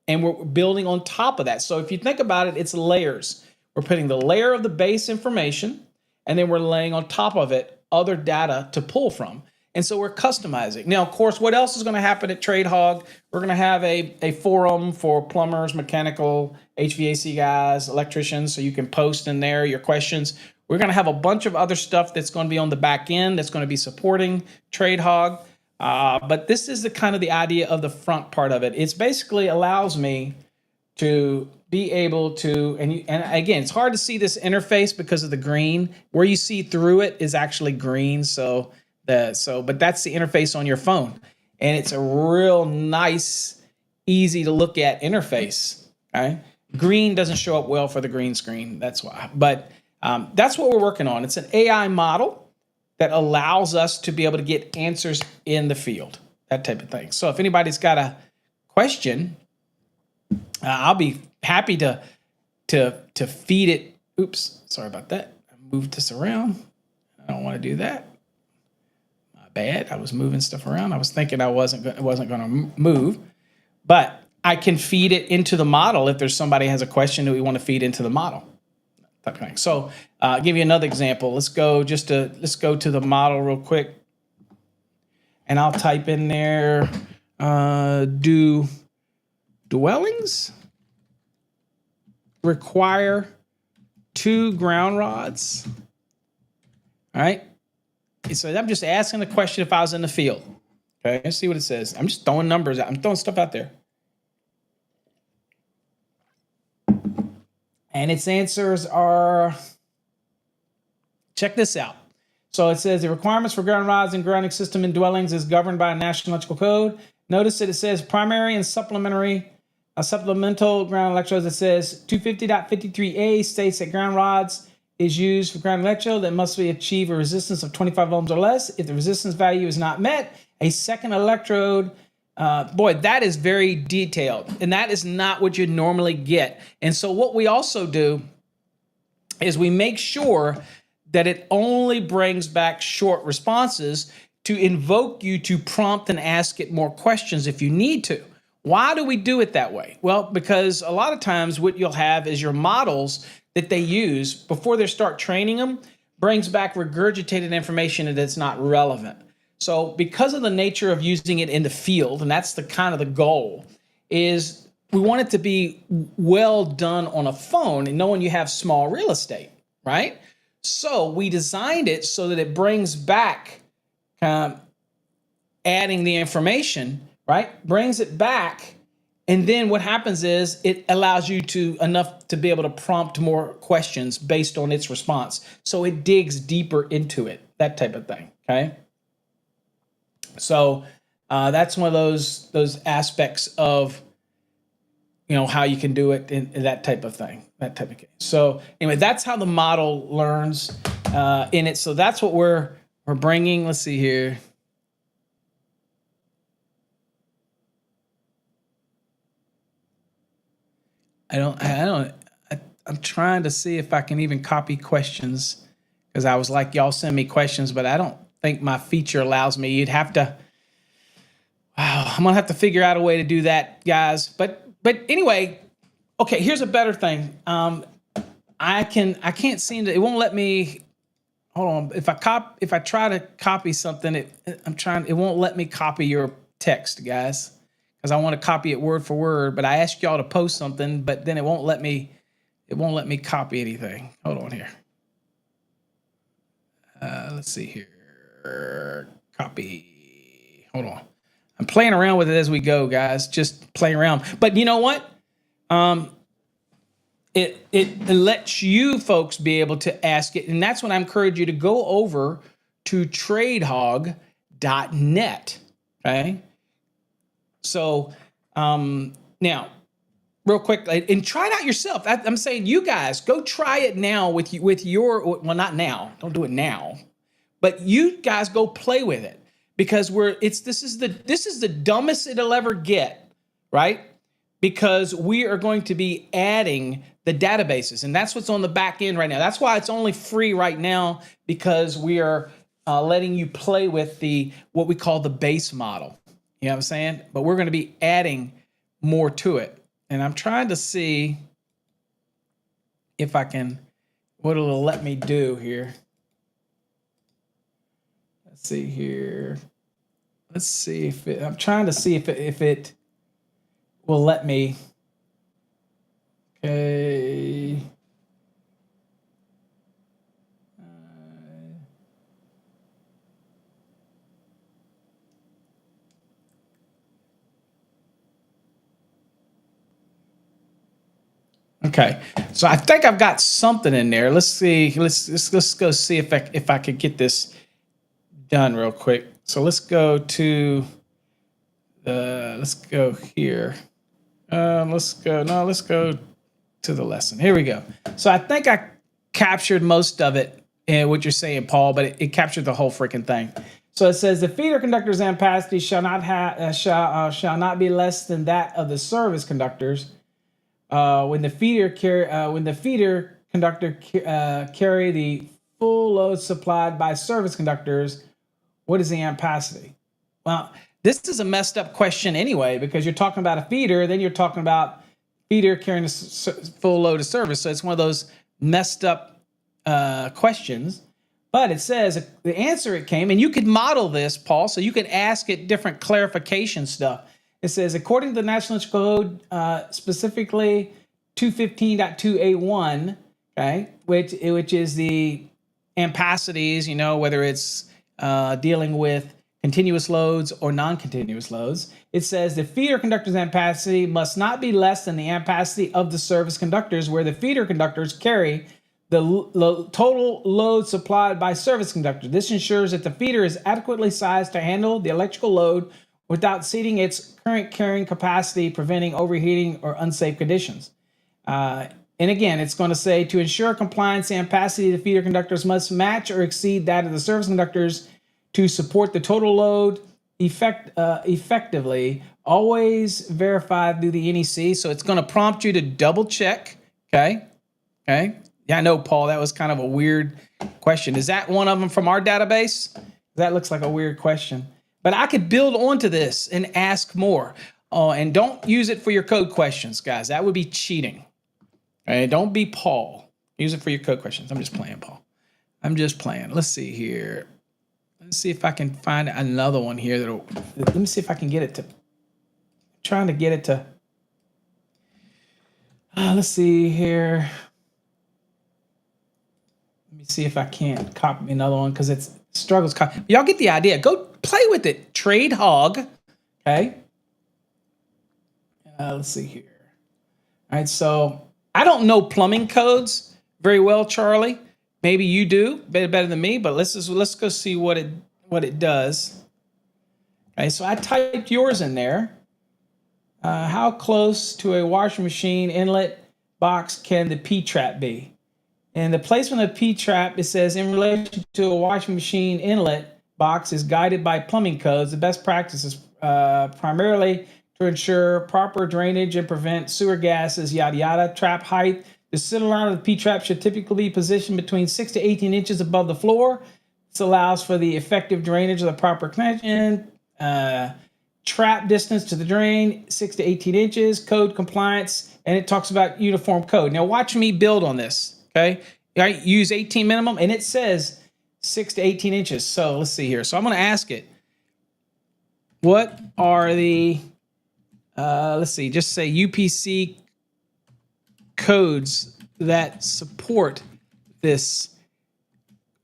and we're building on top of that. So if you think about it, it's layers. We're putting the layer of the base information, and then we're laying on top of it other data to pull from. And so we're customizing. Now, of course, what else is going to happen at TradeHog? We're going to have a forum for plumbers, mechanical, HVAC guys, electricians, so you can post in there your questions. We're going to have a bunch of other stuff that's going to be on the back end that's going to be supporting TradeHog. But this is the kind of the idea of the front part of it. It's basically allows me to be able to, and again, it's hard to see this interface because of the green. Where you see through it is actually green. But that's the interface on your phone, and it's a real nice, easy to look at interface. Okay, green doesn't show up well for the green screen. That's why. But that's what we're working on. It's an AI model that allows us to be able to get answers in the field, that type of thing. So if anybody's got a question, I'll be happy to feed it. Oops, sorry about that. I moved this around. I don't want to do that. Bad. I was moving stuff around. I was thinking it wasn't going to move, but I can feed it into the model if there's somebody has a question that we want to feed into the model. So I'll give you another example. Let's go to the model real quick, and I'll type in there, do dwellings require 2 ground rods? All right. So I'm just asking the question if I was in the field. Okay, let's see what it says. I'm just throwing numbers out. I'm throwing stuff out there. And its answers are, check this out. So it says the requirements for ground rods and grounding system in dwellings is governed by a national electrical code. Notice that it says primary and supplemental ground electrodes. It says 250.53a states that ground rods is used for ground electrode that must achieve a resistance of 25 ohms or less. If the resistance value is not met, a second electrode, boy, that is very detailed, and that is not what you normally get. And so what we also do is we make sure that it only brings back short responses to invoke you to prompt and ask it more questions if you need to. Why do we do it that way? Well, because a lot of times what you'll have is your models that they use before they start training them brings back regurgitated information that's not relevant. So because of the nature of using it in the field, and that's the kind of the goal, is we want it to be well done on a phone and knowing you have small real estate, right? So we designed it so that it brings back adding the information right? Brings it back. And then what happens is it allows you enough to be able to prompt more questions based on its response. So it digs deeper into it, that type of thing. Okay. So that's one of those aspects of how you can do it in that type of thing, that type of case. So anyway, that's how the model learns in it. So that's what we're bringing. Let's see here. I'm trying to see if I can even copy questions, because I was like, y'all send me questions, but I don't think my feature allows me. You'd have to, wow, I'm gonna have to figure out a way to do that, guys. But anyway, okay, here's a better thing. I can't seem to, it won't let me, hold on. If I try to copy something, it won't let me copy your text, guys, because I want to copy it word for word, but I asked y'all to post something, but then it won't let me copy anything. Hold on here. Let's see here. Copy. Hold on. I'm playing around with it as we go, guys. Just playing around. But you know what? It lets you folks be able to ask it. And that's when I encourage you to go over to tradehog.net. Okay. So now, real quick, and try it out yourself. I'm saying you guys go try it now with your, well, not now. Don't do it now. But you guys go play with it, because this is the dumbest it'll ever get, right? Because we are going to be adding the databases, and that's what's on the back end right now. That's why it's only free right now, because we are letting you play with what we call the base model. You know what I'm saying? But we're going to be adding more to it, and I'm trying to see if I can, what it'll let me do here. Let's see here. Let's see if I'm trying to see if it will let me. Okay. Okay, so I think I've got something in there. Let's see. Let's go see if I could get this done real quick. So let's go to let's go here. Let's go to the lesson. Here we go. So I think I captured most of it in what you're saying, Paul, but it captured the whole freaking thing. So it says the feeder conductor's ampacity shall not be less than that of the service conductors. When the feeder conductor carry the full load supplied by service conductors, what is the ampacity? Well, this is a messed up question anyway, because you're talking about a feeder, then you're talking about feeder carrying a full load of service. So it's one of those messed up questions. But it says the answer it came, and you could model this, Paul, so you could ask it different clarification stuff. It says, according to the National Code, specifically 215.2A1, okay, which is the ampacities, whether it's dealing with continuous loads or non-continuous loads. It says the feeder conductor's ampacity must not be less than the ampacity of the service conductors, where the feeder conductors carry the total load supplied by service conductor. This ensures that the feeder is adequately sized to handle the electrical load without exceeding its current carrying capacity, preventing overheating or unsafe conditions. And again, it's going to say to ensure compliance, the ampacity of the feeder conductors must match or exceed that of the service conductors to support the total load effectively. Always verify through the NEC. So it's going to prompt you to double check. Okay. Yeah, I know, Paul, that was kind of a weird question. Is that one of them from our database? That looks like a weird question. But I could build onto this and ask more. And don't use it for your code questions, guys. That would be cheating. All right, don't be Paul. Use it for your code questions. I'm just playing, Paul. I'm just playing. Let's see here. Let's see if I can find another one here. Let me see if I can get it to. Trying to get it to. Let's see here. Let me see if I can't copy another one, because it's struggles. Y'all get the idea. Go play with it. Trade Hog. Okay. Let's see here. All right, so I don't know plumbing codes very well, Charlie. Maybe you do better than me, but let's go see what it does. Okay, so I typed yours in there. How close to a washing machine inlet box can the P-trap be? And the placement of P-trap, it says in relation to a washing machine inlet box is guided by plumbing codes. The best practice is primarily to ensure proper drainage and prevent sewer gases, yada yada. Trap height. The center line of the P-trap should typically be positioned between 6 to 18 inches above the floor. This allows for the effective drainage of the proper connection. Trap distance to the drain, 6 to 18 inches. Code compliance, and it talks about uniform code. Now watch me build on this. Okay, I use 18 minimum, and it says 6 to 18 inches. So let's see here. So I'm going to ask it, what are the, let's see, just say UPC codes that support this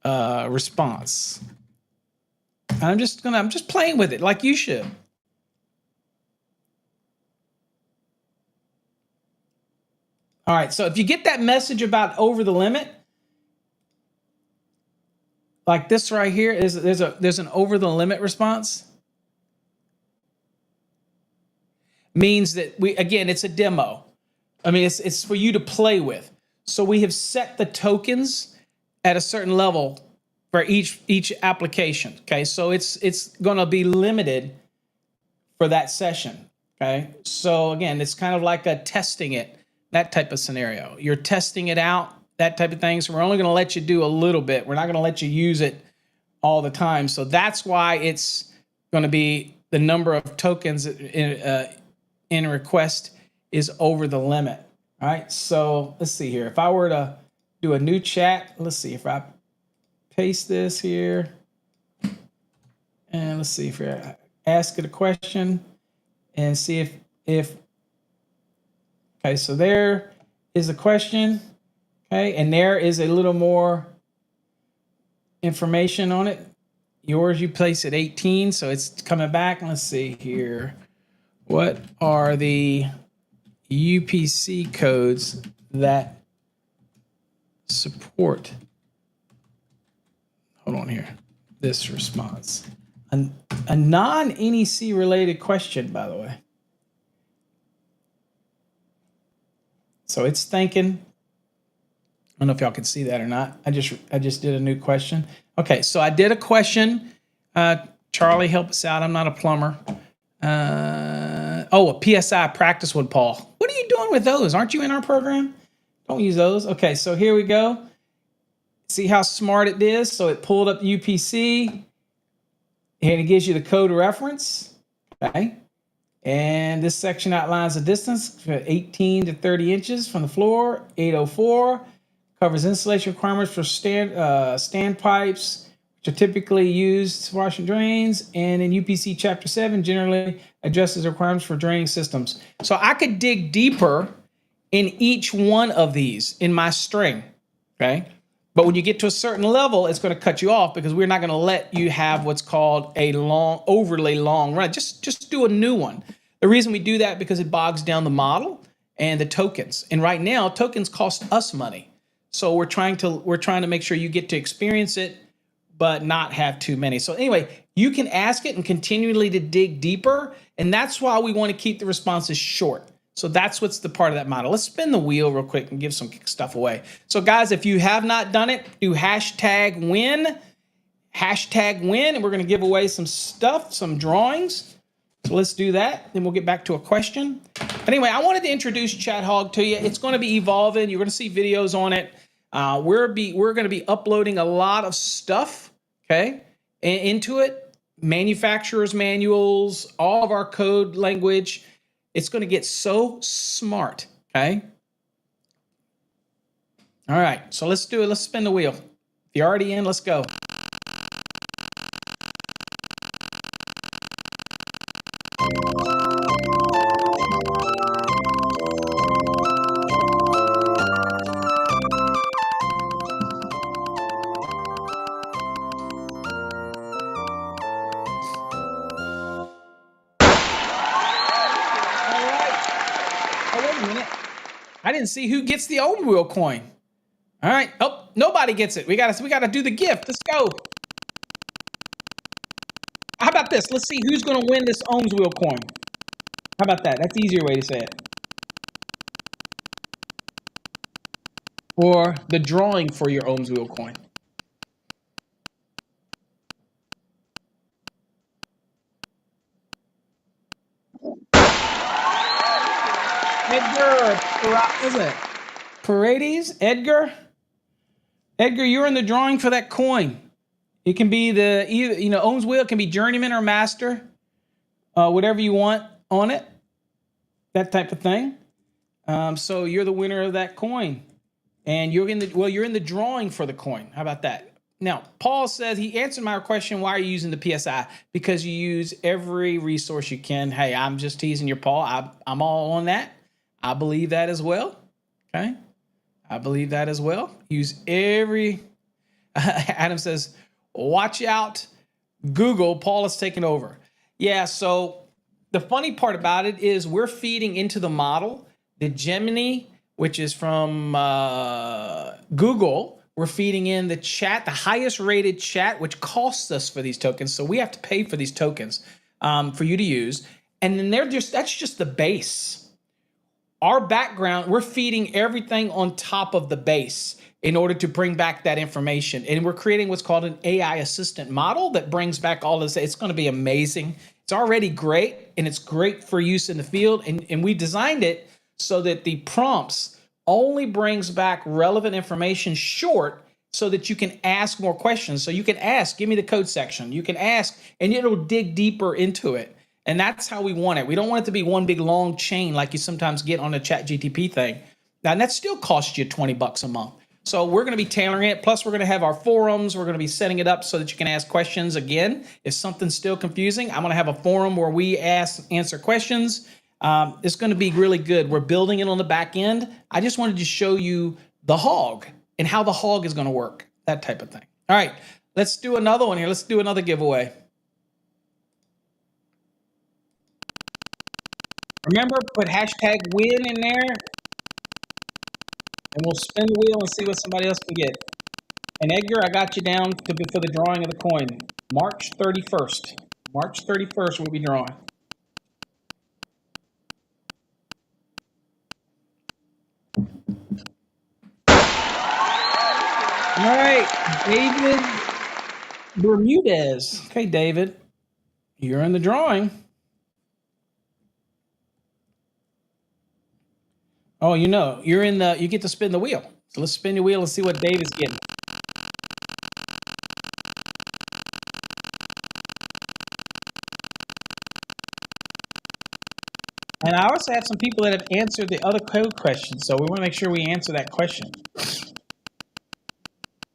response. I'm just playing with it like you should. All right, so if you get that message about over the limit, like this right here, there's an over the limit response. Means that it's a demo. I mean, it's for you to play with. So we have set the tokens at a certain level for each application. Okay, so it's going to be limited for that session. Okay, so again, it's kind of like a testing it. That type of scenario. You're testing it out, that type of thing. So we're only going to let you do a little bit. We're not going to let you use it all the time. So that's why it's going to be the number of tokens in request is over the limit. All right. So let's see here. If I were to do a new chat, let's see if I paste this here. And let's see if I ask it a question and see if okay, so there is a question, okay, and there is a little more information on it. Yours, you place at 18, so it's coming back. Let's see here. What are the UPC codes that support, hold on here, this response? A non-NEC related question, by the way. So it's thinking. I don't know if y'all can see that or not. I just did a new question. Okay, so I did a question. Charlie, help us out. I'm not a plumber. A PSI practice one, Paul. What are you doing with those? Aren't you in our program? Don't use those. Okay, so here we go. See how smart it is? So it pulled up UPC, and it gives you the code reference. Okay. And this section outlines the distance for 18 to 30 inches from the floor. 804 covers installation requirements for stand pipes, which are typically used to wash and drains. And in UPC Chapter 7, generally addresses the requirements for draining systems. So I could dig deeper in each one of these in my string, okay? But when you get to a certain level, it's going to cut you off because we're not going to let you have what's called a overly long run. Just do a new one. The reason we do that because it bogs down the model and the tokens. And right now, tokens cost us money. So we're trying to make sure you get to experience it, but not have too many. So anyway, you can ask it and continually to dig deeper. And that's why we want to keep the responses short. So that's what's the part of that model. Let's spin the wheel real quick and give some stuff away. So guys, if you have not done it, do hashtag win, and we're going to give away some stuff, some drawings. So let's do that. Then we'll get back to a question. But anyway, I wanted to introduce Chat Hog to you. It's going to be evolving. You're going to see videos on it. We're going to be uploading a lot of stuff, okay, into it. Manufacturer's manuals, all of our code language. It's going to get so smart, okay? All right, so let's do it. Let's spin the wheel. If you're already in, let's go. I didn't see who gets the ohm wheel coin. All right. Oh, nobody gets it. We gotta do the gift. Let's go. How about this? Let's see who's gonna win this ohms wheel coin. How about that? That's the easier way to say it. Or the drawing for your ohms wheel coin. Edgar, what is it? Paredes, Edgar. Edgar, you're in the drawing for that coin. It can be the either ohms wheel. It can be journeyman or master, whatever you want on it. That type of thing. So you're the winner of that coin, and you're in the drawing for the coin. How about that? Now, Paul says he answered my question. Why are you using the PSI? Because you use every resource you can. Hey, I'm just teasing you, Paul. I'm all on that. I believe that as well. Okay, I believe that as well. Use every. Adam says, "Watch out, Google." Paul is taking over. Yeah. So the funny part about it is we're feeding into the model the Gemini, which is from Google. We're feeding in the chat, the highest rated chat, which costs us for these tokens. So we have to pay for these tokens for you to use. And then that's just the base. Our background, we're feeding everything on top of the base in order to bring back that information. And we're creating what's called an AI assistant model that brings back all this. It's going to be amazing. It's already great, and it's great for use in the field. And we designed it so that the prompts only brings back relevant information short so that you can ask more questions. So you can ask, give me the code section. You can ask, and it'll dig deeper into it. And that's how we want it. We don't want it to be one big long chain like you sometimes get on the chat GTP thing. Now, and that still costs you $20 a month. So we're going to be tailoring it. Plus, we're going to have our forums. We're going to be setting it up so that you can ask questions. Again, if something's still confusing, I'm going to have a forum where we answer questions. It's going to be really good. We're building it on the back end. I just wanted to show you the hog and how the hog is going to work, that type of thing. All right, let's do another one here. Let's do another giveaway. Remember, put hashtag win in there, and we'll spin the wheel and see what somebody else can get. And Edgar, I got you down for the drawing of the coin. March 31st. March 31st we'll be drawing. All right, David Bermudez. Okay, David, you're in the drawing. Oh, you're in the. You get to spin the wheel. So let's spin the wheel and see what David's getting. And I also have some people that have answered the other code questions, so we want to make sure we answer that question.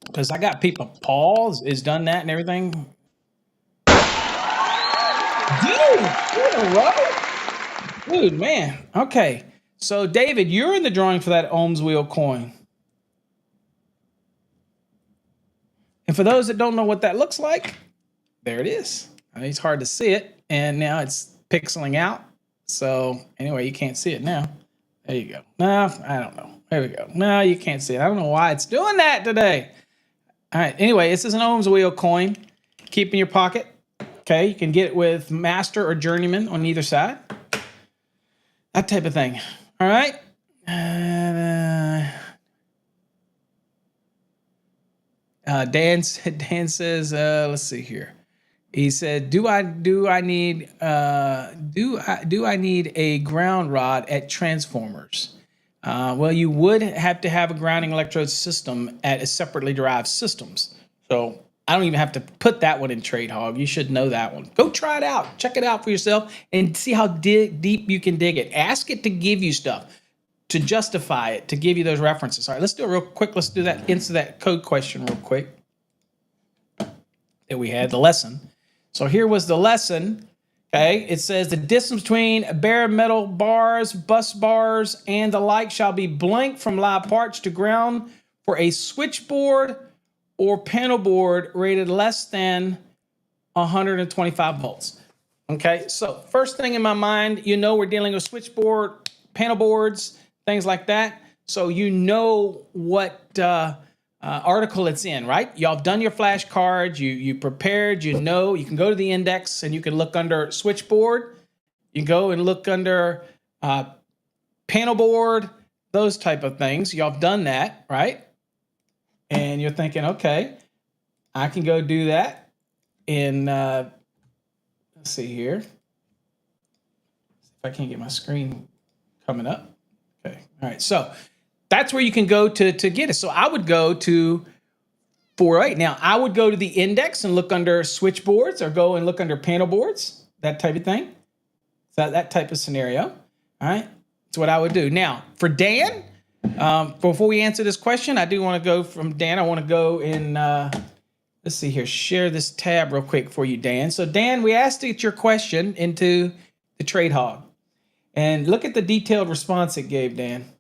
Because I got people. Paul has done that and everything. Dude, 2 in a row? Dude, man. Okay. So, David, you're in the drawing for that ohms wheel coin. And for those that don't know what that looks like, there it is. I mean, it's hard to see it, and now it's pixeling out. So, anyway, you can't see it now. There you go. No, I don't know. There we go. No, you can't see it. I don't know why it's doing that today. All right. Anyway, this is an ohms wheel coin. Keep in your pocket. Okay. You can get it with master or journeyman on either side. That type of thing. All right. Dan says, let's see here. He said, do I need a ground rod at transformers? Well, you would have to have a grounding electrode system at a separately derived systems. So I don't even have to put that one in Trade Hog. You should know that one. Go try it out. Check it out for yourself and see how deep you can dig it. Ask it to give you stuff, to justify it, to give you those references. All right, let's do it real quick. Let's do that, answer that code question real quick that we had, the lesson. So here was the lesson. Okay, it says the distance between bare metal bars, bus bars, and the like shall be blank from live parts to ground for a switchboard or panel board rated less than 125 volts. Okay, so first thing in my mind, we're dealing with switchboard, panel boards, things like that. So you know what article it's in, right? Y'all have done your flashcards, you prepared, you know, you can go to the index and you can look under switchboard. You go and look under panel board, those type of things. Y'all have done that, right? And you're thinking, okay, I can go do that in, let's see here. If I can't get my screen coming up. Okay, all right, so that's where you can go to get it. So I would go to 408. Now, I would go to the index and look under switchboards or go and look under panel boards, that type of thing. So that type of scenario, all right? That's what I would do. Now, for Dan, before we answer this question, I do want to go from Dan. I want to go in, let's see here, share this tab real quick for you, Dan. So, Dan, we asked to get your question into the Trade Hog. And look at the detailed response it gave, Dan.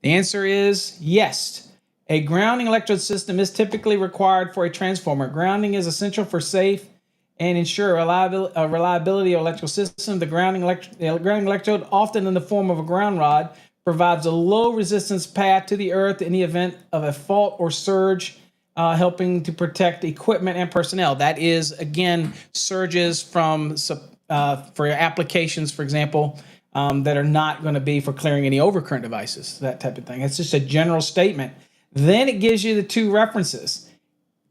The answer is yes. A grounding electrode system is typically required for a transformer. Grounding is essential for safe and ensure reliability of electrical system. The grounding electrode, often in the form of a ground rod, provides a low resistance path to the earth in the event of a fault or surge, helping to protect equipment and personnel. That is, again, surges from for applications, for example, that are not going to be for clearing any overcurrent devices, that type of thing. It's just a general statement. Then it gives you the two references.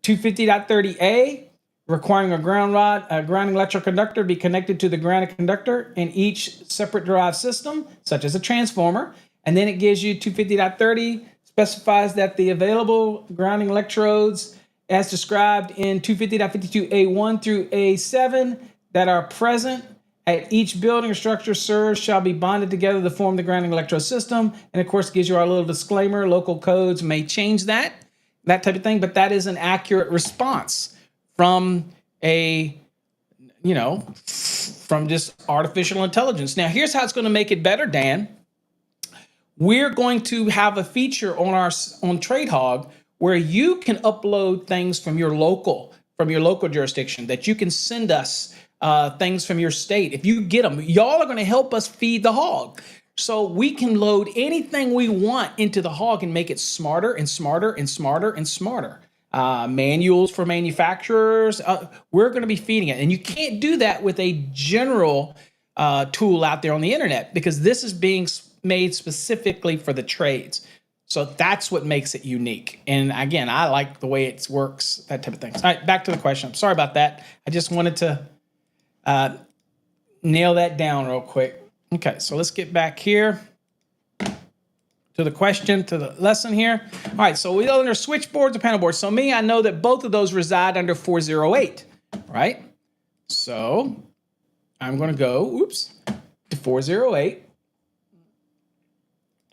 250.30a, requiring a grounding electrical conductor be connected to the grounded conductor in each separate derived system, such as a transformer. And then it gives you 250.30, specifies that the available grounding electrodes as described in 250.52a1 through a7 that are present at each building or structure served shall be bonded together to form the grounding electrode system. And of course, it gives you our little disclaimer. Local codes may change that type of thing, but that is an accurate response from from just artificial intelligence. Now, here's how it's going to make it better, Dan. We're going to have a feature on Trade Hog where you can upload things from your local jurisdiction, that you can send us things from your state. If you get them, y'all are going to help us feed the hog. So we can load anything we want into the hog and make it smarter and smarter and smarter and smarter. Manuals for manufacturers, we're going to be feeding it. And you can't do that with a general tool out there on the internet, because this is being made specifically for the trades. So that's what makes it unique. And again, I like the way it works, that type of thing. All right, back to the question. I'm sorry about that. I just wanted to nail that down real quick. Okay, so let's get back here to the question, to the lesson here. All right, so we go under switchboards or panel boards. So I know that both of those reside under 408, right? So I'm going to go, to 408.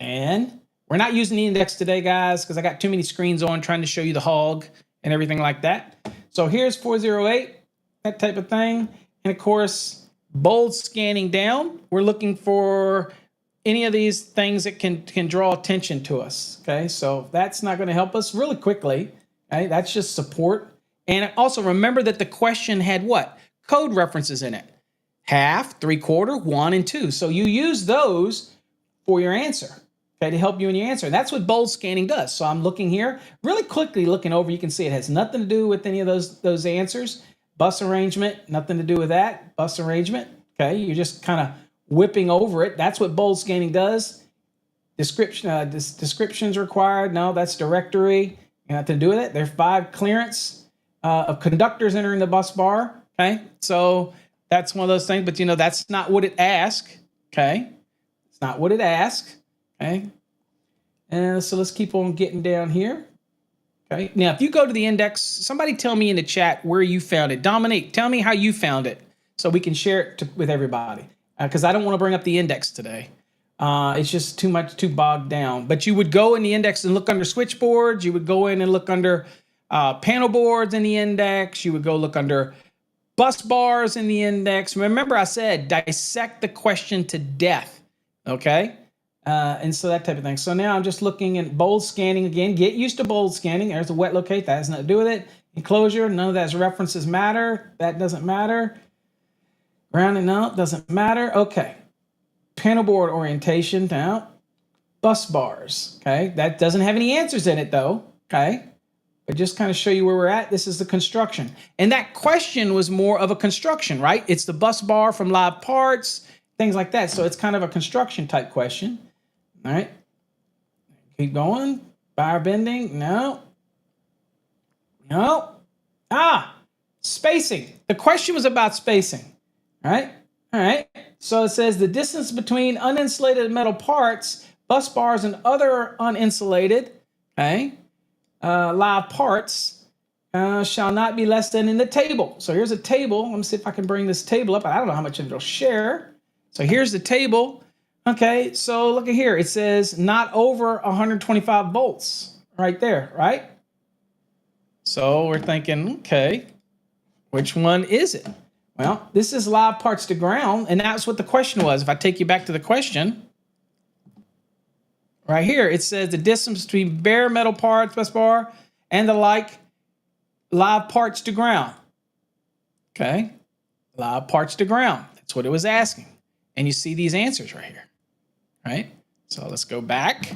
And we're not using the index today, guys, because I got too many screens on trying to show you the hog and everything like that. So here's 408, that type of thing. And of course, bold scanning down, we're looking for any of these things that can draw attention to us. Okay, so that's not going to help us really quickly. Okay, that's just support. And also remember that the question had what? Code references in it. Half, 3/4, 1, and 2. So you use those for your answer, okay, to help you in your answer. And that's what bold scanning does. So I'm looking here, really quickly looking over. You can see it has nothing to do with any of those answers. Bus arrangement, nothing to do with that. Bus arrangement, okay, you're just kind of whipping over it. That's what bold scanning does. Descriptions required. No, that's directory. Nothing to do with it. There's 5 clearance of conductors entering the bus bar. Okay, so that's one of those things. But that's not what it asks. Okay, it's not what it asks. Okay, and so let's keep on getting down here. Okay, now if you go to the index, somebody tell me in the chat where you found it. Dominique, tell me how you found it so we can share it with everybody. Because I don't want to bring up the index today. It's just too bogged down. But you would go in the index and look under switchboards. You would go in and look under panel boards in the index. You would go look under bus bars in the index. Remember I said dissect the question to death, okay? And so that type of thing. So now I'm just looking at bold scanning again. Get used to bold scanning. There's a wet locate. That has nothing to do with it. Enclosure, none of those references matter. That doesn't matter. Grounding, no, doesn't matter. Okay. Panel board orientation now. bus bars. Okay, that doesn't have any answers in it though. Okay, but just kind of show you where we're at. This is the construction, and that question was more of a construction, right? It's the bus bar from live parts, things like that. So it's kind of a construction type question. All right, keep going. Bar bending, no. Spacing. The question was about spacing, right? All right. So it says the distance between uninsulated metal parts, bus bars, and other uninsulated, okay, live parts shall not be less than in the table. So here's a table. Let me see if I can bring this table up. I don't know how much of it will share. So here's the table. Okay, so look at here. It says not over 125 volts right there, right? So we're thinking, okay, which one is it? Well, this is live parts to ground, and that's what the question was. If I take you back to the question, right here, it says the distance between bare metal parts, bus bar, and the like, live parts to ground. Okay, live parts to ground. That's what it was asking. And you see these answers right here, right? So let's go back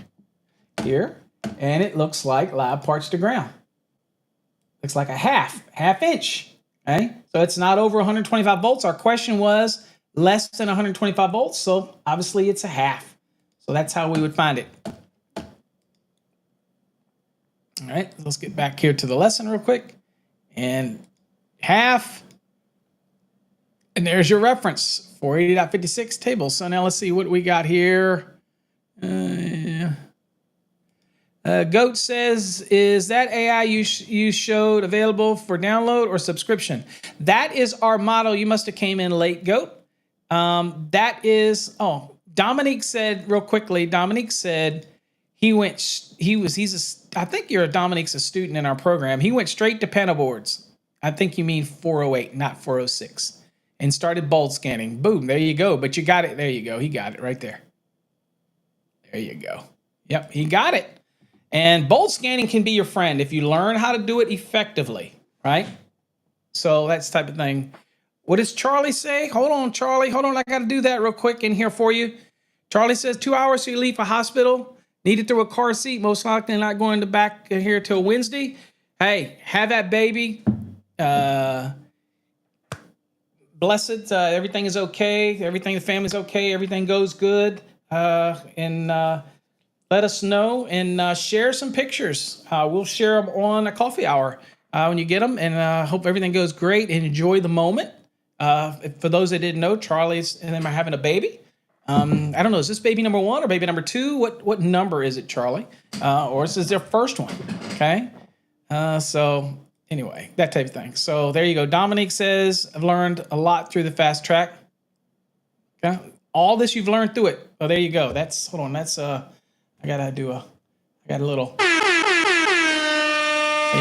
here, and it looks like live parts to ground. Looks like a half inch. Okay, so it's not over 125 volts. Our question was less than 125 volts, so obviously it's a half. So that's how we would find it. All right, let's get back here to the lesson real quick. And half, and there's your reference, 480.56 table. So now let's see what we got here. Goat says, is that AI you showed available for download or subscription? That is our model. You must have came in late, Goat. Dominique said real quickly, I think Dominique's a student in our program. He went straight to panel boards. I think you mean 408, not 406, and started bulb scanning. Boom, there you go. But you got it. There you go. He got it right there. There you go. Yep, he got it. And bulb scanning can be your friend if you learn how to do it effectively, right? So that's the type of thing. What does Charlie say? Hold on, Charlie. Hold on. I got to do that real quick in here for you. Charlie says 2 hours to leave for hospital. Needed through a car seat. Most likely not going to back here till Wednesday. Hey, have that baby. Blessed. Everything is okay. The family's okay. Everything goes good. Let us know and share some pictures. We'll share them on a coffee hour when you get them. And hope everything goes great and enjoy the moment. For those that didn't know, Charlie's and them are having a baby. I don't know, is this baby number 1 or baby number 2? What number is it, Charlie? Or is this their first one? Okay. So anyway, that type of thing. So there you go. Dominique says, I've learned a lot through the fast track. Okay. All this you've learned through it. Oh, there you go. Hold on. I got a little. There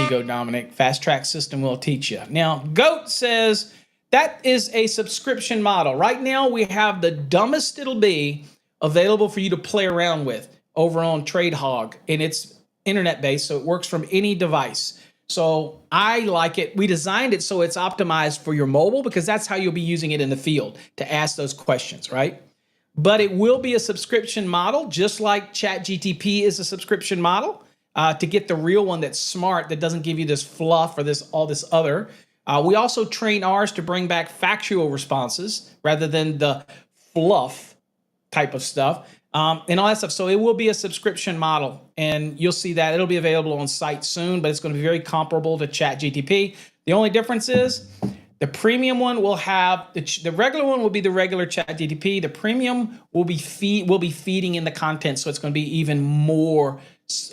you go, Dominic. Fast track system will teach you. Now, Goat says that is a subscription model. Right now, we have the dumbest it'll be available for you to play around with over on TradeHog. And it's internet-based, so it works from any device. So I like it. We designed it so it's optimized for your mobile because that's how you'll be using it in the field to ask those questions, right? But it will be a subscription model, just like ChatGTP is a subscription model, to get the real one that's smart, that doesn't give you this fluff or all this other. We also train ours to bring back factual responses rather than the fluff type of stuff and all that stuff. So it will be a subscription model, and you'll see that. It'll be available on site soon, but it's going to be very comparable to ChatGTP. The only difference is the premium one will have the regular one will be the regular ChatGTP. The premium will be feeding in the content, so it's going to be even more,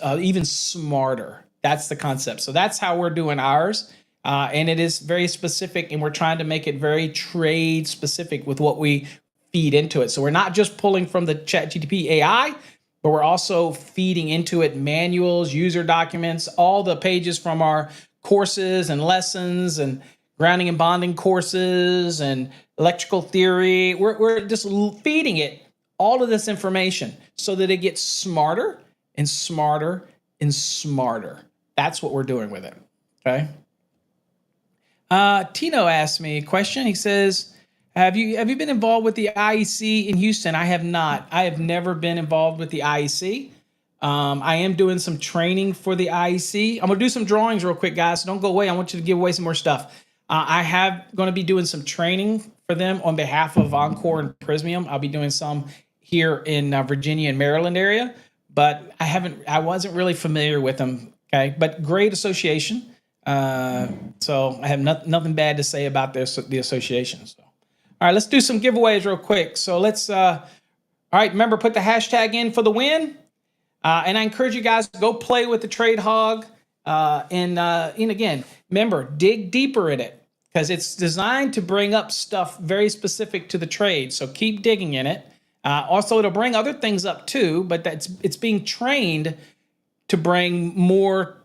even smarter. That's the concept. So that's how we're doing ours, and it is very specific, and we're trying to make it very trade specific with what we feed into it. So we're not just pulling from the ChatGTP AI, but we're also feeding into it manuals, user documents, all the pages from our courses and lessons and grounding and bonding courses and electrical theory. We're just feeding it all of this information so that it gets smarter and smarter and smarter. That's what we're doing with it. Okay. Tino asked me a question. He says, Have you been involved with the IEC in Houston? I have not. I have never been involved with the IEC. I am doing some training for the IEC. I'm gonna do some drawings real quick, guys. So don't go away. I want you to give away some more stuff. I have going to be doing some training for them on behalf of Encore and Prismium. I'll be doing some here in Virginia and Maryland area, but I wasn't really familiar with them. Okay, but great association. So I have nothing bad to say about the association. So, all right, let's do some giveaways real quick. So let's. All right, remember, put the hashtag in for the win. And I encourage you guys to go play with the Trade Hog. And again, remember, dig deeper in it because it's designed to bring up stuff very specific to the trade. So keep digging in it. Also, it'll bring other things up too, but it's being trained to bring more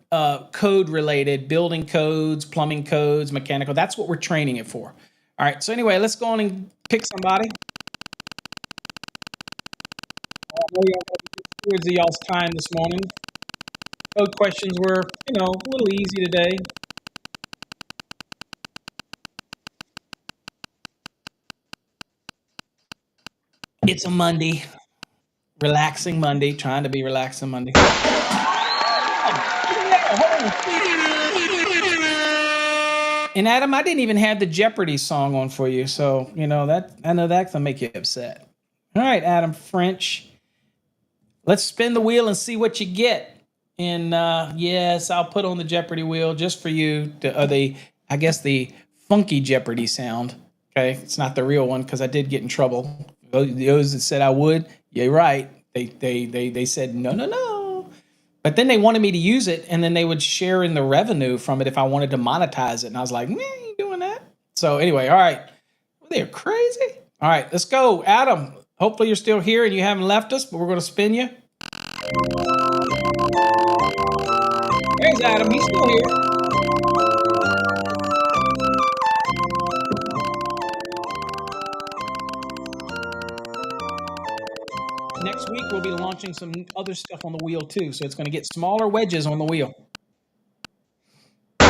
code related, building codes, plumbing codes, mechanical. That's what we're training it for. All right. So anyway, let's go on and pick somebody. Towards y'all's time this morning. Code questions were, a little easy today. It's a Monday. Relaxing Monday. Trying to be relaxing Monday. And Adam, I didn't even have the Jeopardy song on for you. So, I know that's gonna make you upset. All right, Adam French. Let's spin the wheel and see what you get. And yes, I'll put on the Jeopardy wheel just for you. I guess the funky Jeopardy sound. Okay, it's not the real one because I did get in trouble. Those that said I would, you're right. They said no. But then they wanted me to use it, and then they would share in the revenue from it if I wanted to monetize it. And I was like, man, you doing that? So anyway, all right. Well, they're crazy. All right, let's go, Adam. Hopefully you're still here and you haven't left us, but we're going to spin you. There's Adam. He's still here. Next week, we'll be launching some other stuff on the wheel, too. So it's going to get smaller wedges on the wheel. All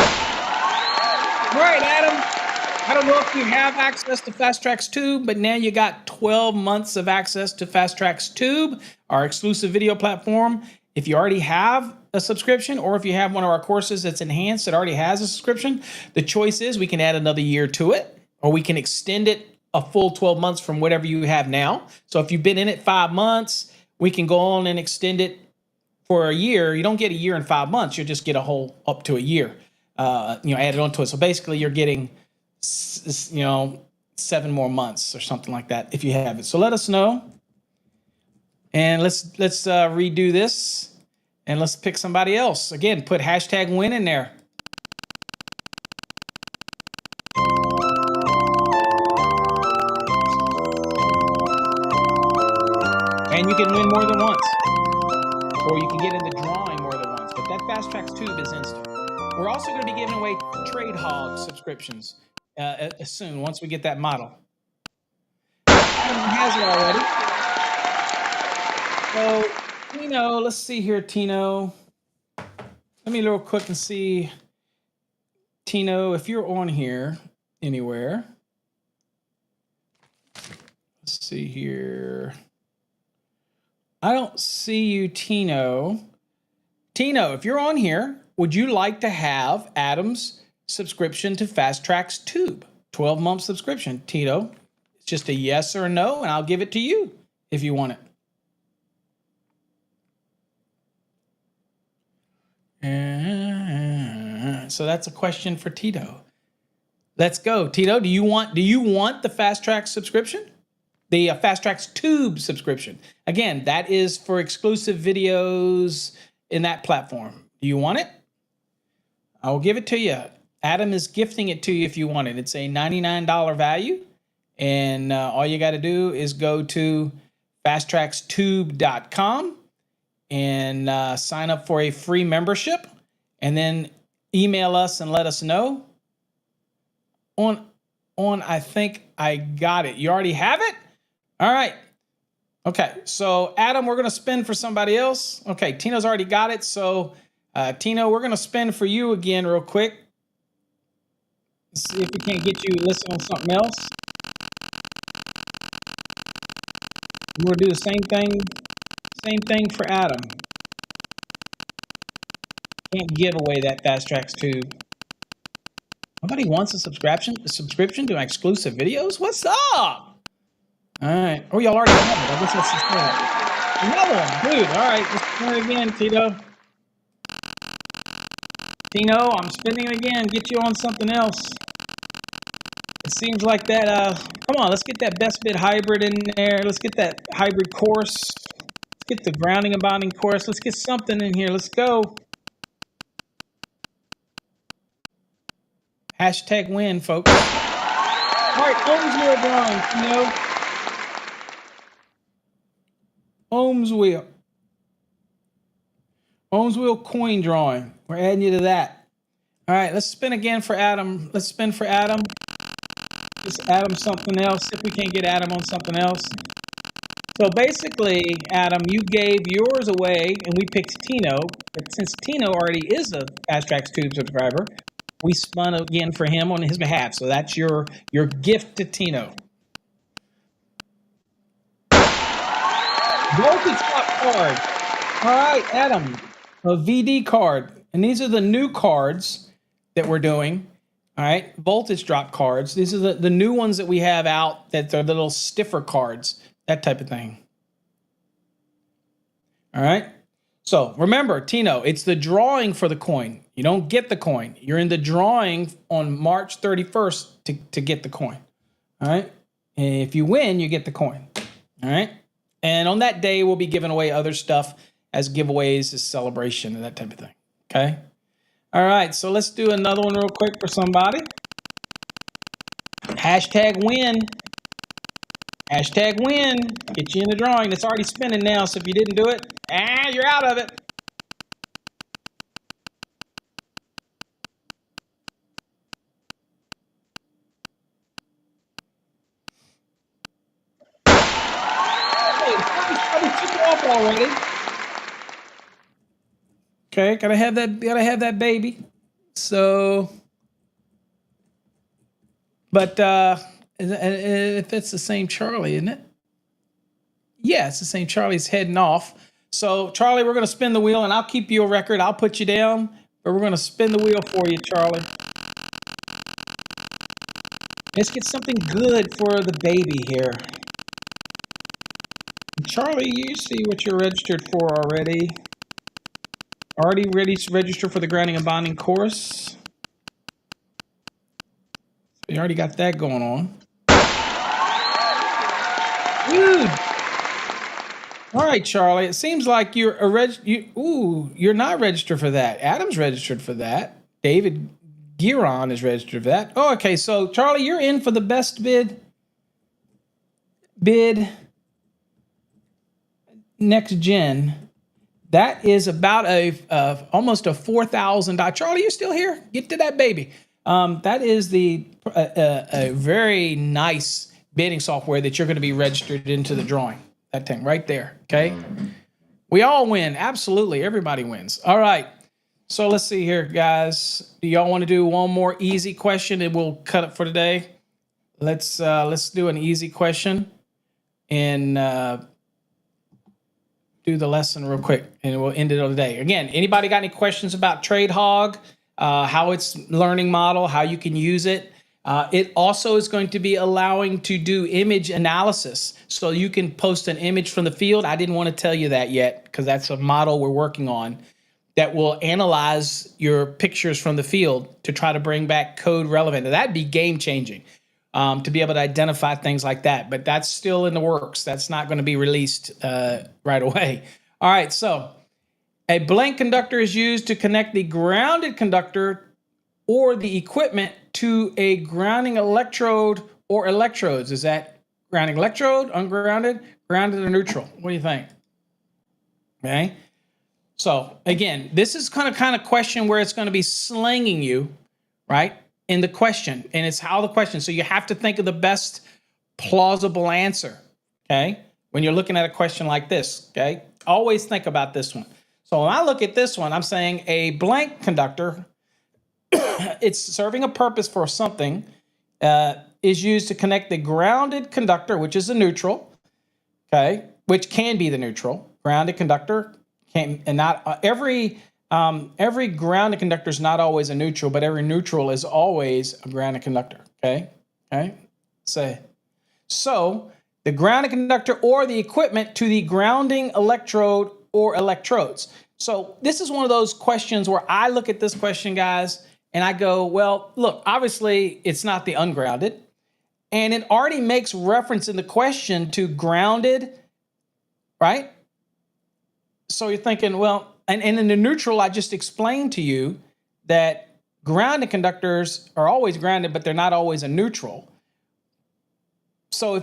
right, Adam. I don't know if you have access to Fast Tracks Tube, but now you got 12 months of access to Fast Tracks Tube, our exclusive video platform. If you already have a subscription, or if you have one of our courses that's enhanced that already has a subscription, the choice is we can add another year to it, or we can extend it a full 12 months from whatever you have now. So if you've been in it 5 months, we can go on and extend it for a year. You don't get a year and 5 months. You'll just get a whole up to a year, added onto it. So basically you're getting 7 more months or something like that if you have it. So let us know, and let's redo this, and let's pick somebody else. Again, put hashtag win in there. And you can win more than once, or you can get in the drawing more than once. But that Fast Tracks Tube is instant. We're also going to be giving away Trade Hog subscriptions soon, once we get that model. Adam has it already. So, Tino, let's see here, Tino. Let me real quick and see, Tino, if you're on here anywhere. Let's see here. I don't see you, Tino. Tino, if you're on here, would you like to have Adam's subscription to Fast Tracks Tube? 12-month subscription. Tito, it's just a yes or a no, and I'll give it to you if you want it. So that's a question for Tito. Let's go. Tito, do you want the Fast Tracks subscription? The Fast Tracks Tube subscription. Again, that is for exclusive videos in that platform. Do you want it? I will give it to you. Adam is gifting it to you if you want it. It's a $99 value. And all you got to do is go to fasttrackstube.com and sign up for a free membership. And then email us and let us know. I think I got it. You already have it? All right. Okay. So, Adam, we're going to spin for somebody else. Okay. Tino's already got it. So, Tino, we're going to spin for you again real quick. Let's see if we can't get you to listen on something else. We'll do the same thing for Adam. Can't give away that Fast Tracks tube. Nobody wants a subscription to my exclusive videos? What's up? All right. Oh, y'all already have it. I guess that's just that. Another one, dude. All right, let's try it again, Tito. Tino, I'm spinning it again. Get you on something else. It seems like that. Come on, let's get that best bid hybrid in there. Let's get that hybrid course. Let's get the grounding and bonding course. Let's get something in here. Let's go. Hashtag win, folks. All right, Ohm's wheel drawing, you know. Ohm's wheel. Ohm's wheel coin drawing. We're adding you to that. All right, let's spin again for Adam. Let's spin for Adam. Just Adam something else. If we can't get Adam on something else. So basically, Adam, you gave yours away, and we picked Tino. But since Tino already is a Fast Tracks Tube subscriber, we spun again for him on his behalf. So that's your gift to Tino. Voltage drop card. All right, Adam, a VD card. And these are the new cards that we're doing. All right, voltage drop cards. These are the new ones that we have out that are the little stiffer cards, that type of thing. All right. So remember, Tino, it's the drawing for the coin. You don't get the coin. You're in the drawing on March 31st to get the coin. All right. And if you win, you get the coin. All right. And on that day, we'll be giving away other stuff as giveaways, as celebration, and that type of thing. Okay. All right. So let's do another one real quick for somebody. Hashtag win. Hashtag win. Get you in the drawing. It's already spinning now, so if you didn't do it, you're out of it. Hey, it's probably took off already. Okay, gotta have that baby. So, but if it's the same Charlie, isn't it? Yeah, it's the same Charlie's heading off. So, Charlie, we're going to spin the wheel, and I'll keep you a record. I'll put you down, but we're going to spin the wheel for you, Charlie. Let's get something good for the baby here. Charlie, you see what you're registered for already. Already ready to register for the grounding and bonding course. So you already got that going on. Dude. All right, Charlie. It seems like you're you're not registered for that. Adam's registered for that. David Giron is registered for that. Oh, okay. So, Charlie, you're in for the best bid next gen. That is about almost a $4,000. Charlie, you still here? Get to that baby. That is a very nice bidding software that you're going to be registered into the drawing. That thing right there, okay? We all win. Absolutely. Everybody wins. All right. So let's see here, guys. Do y'all want to do one more easy question and we'll cut it for today? Let's do an easy question and do the lesson real quick and we'll end it on the day. Again, anybody got any questions about TradeHog, how its learning model, how you can use it? It also is going to be allowing to do image analysis. So you can post an image from the field. I didn't want to tell you that yet because that's a model we're working on that will analyze your pictures from the field to try to bring back code relevant. And that'd be game changing to be able to identify things like that. But that's still in the works. That's not going to be released right away. All right. So a blank conductor is used to connect the grounded conductor or the equipment to a grounding electrode or electrodes. Is that grounding electrode, ungrounded, grounded, or neutral? What do you think? Okay. So again, this is kind of question where it's going to be slinging you, right, in the question. And it's how the question. So you have to think of the best plausible answer, okay, when you're looking at a question like this, okay? Always think about this one. So when I look at this one, I'm saying a blank conductor, it's serving a purpose for something, is used to connect the grounded conductor, which is a neutral, okay, which can be the neutral. Grounded conductor can, and not every grounded conductor is not always a neutral, but every neutral is always a grounded conductor, okay? Okay, so the grounded conductor or the equipment to the grounding electrode or electrodes. So this is one of those questions where I look at this question, guys, and I go, well, look, obviously it's not the ungrounded. And it already makes reference in the question to grounded, right? So you're thinking, well, and in the neutral, I just explained to you that grounded conductors are always grounded, but they're not always a neutral. So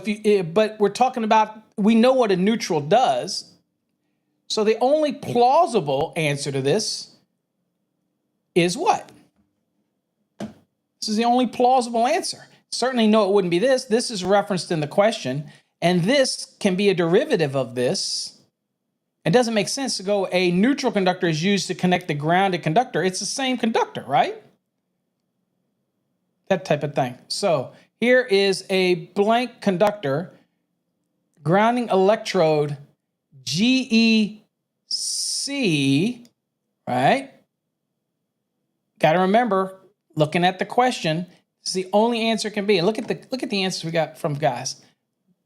but we're talking about, we know what a neutral does. So the only plausible answer to this is what? This is the only plausible answer. Certainly no, it wouldn't be this. This is referenced in the question, and this can be a derivative of this. It doesn't make sense to go, a neutral conductor is used to connect the grounded conductor. It's the same conductor, right? That type of thing. So here is a blank conductor, grounding electrode, GEC, right? Got to remember, looking at the question, it's the only answer it can be. And look at the answers we got from guys.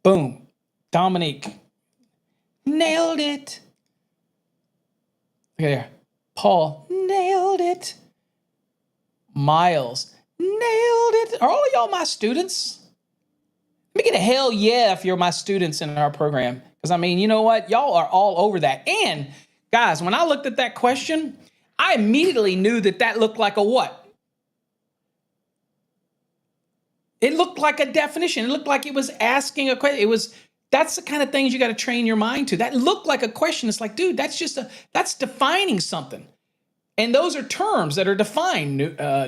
Boom. Dominique. Nailed it. Look at there. Paul. Nailed it. Miles. Nailed it. Are all of y'all my students? Let me get a hell yeah if you're my students in our program. Because, I mean, you know what? Y'all are all over that. And, guys, when I looked at that question, I immediately knew that looked like a what? It looked like a definition. It looked like it was asking a question. That's the kind of things you got to train your mind to. That looked like a question. It's like, dude, that's defining something. And those are terms that are defined.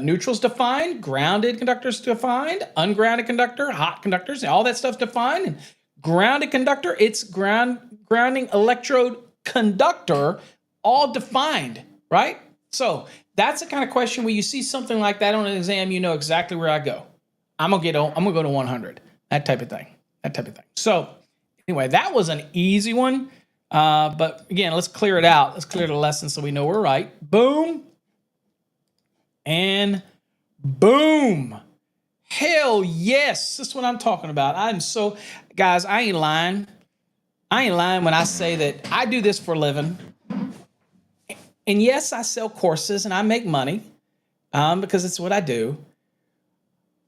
Neutrals defined, grounded conductors defined, ungrounded conductor, hot conductors, all that stuff's defined. And grounded conductor, it's grounding electrode conductor, all defined, right? So that's the kind of question where you see something like that on an exam, you know exactly where I go. I'm gonna go to 100. That type of thing. So anyway, that was an easy one. But again, let's clear it out. Let's clear the lesson so we know we're right. Boom. And boom. Hell yes. That's what I'm talking about. Guys, I ain't lying. When I say that I do this for a living. And yes, I sell courses and I make money because it's what I do.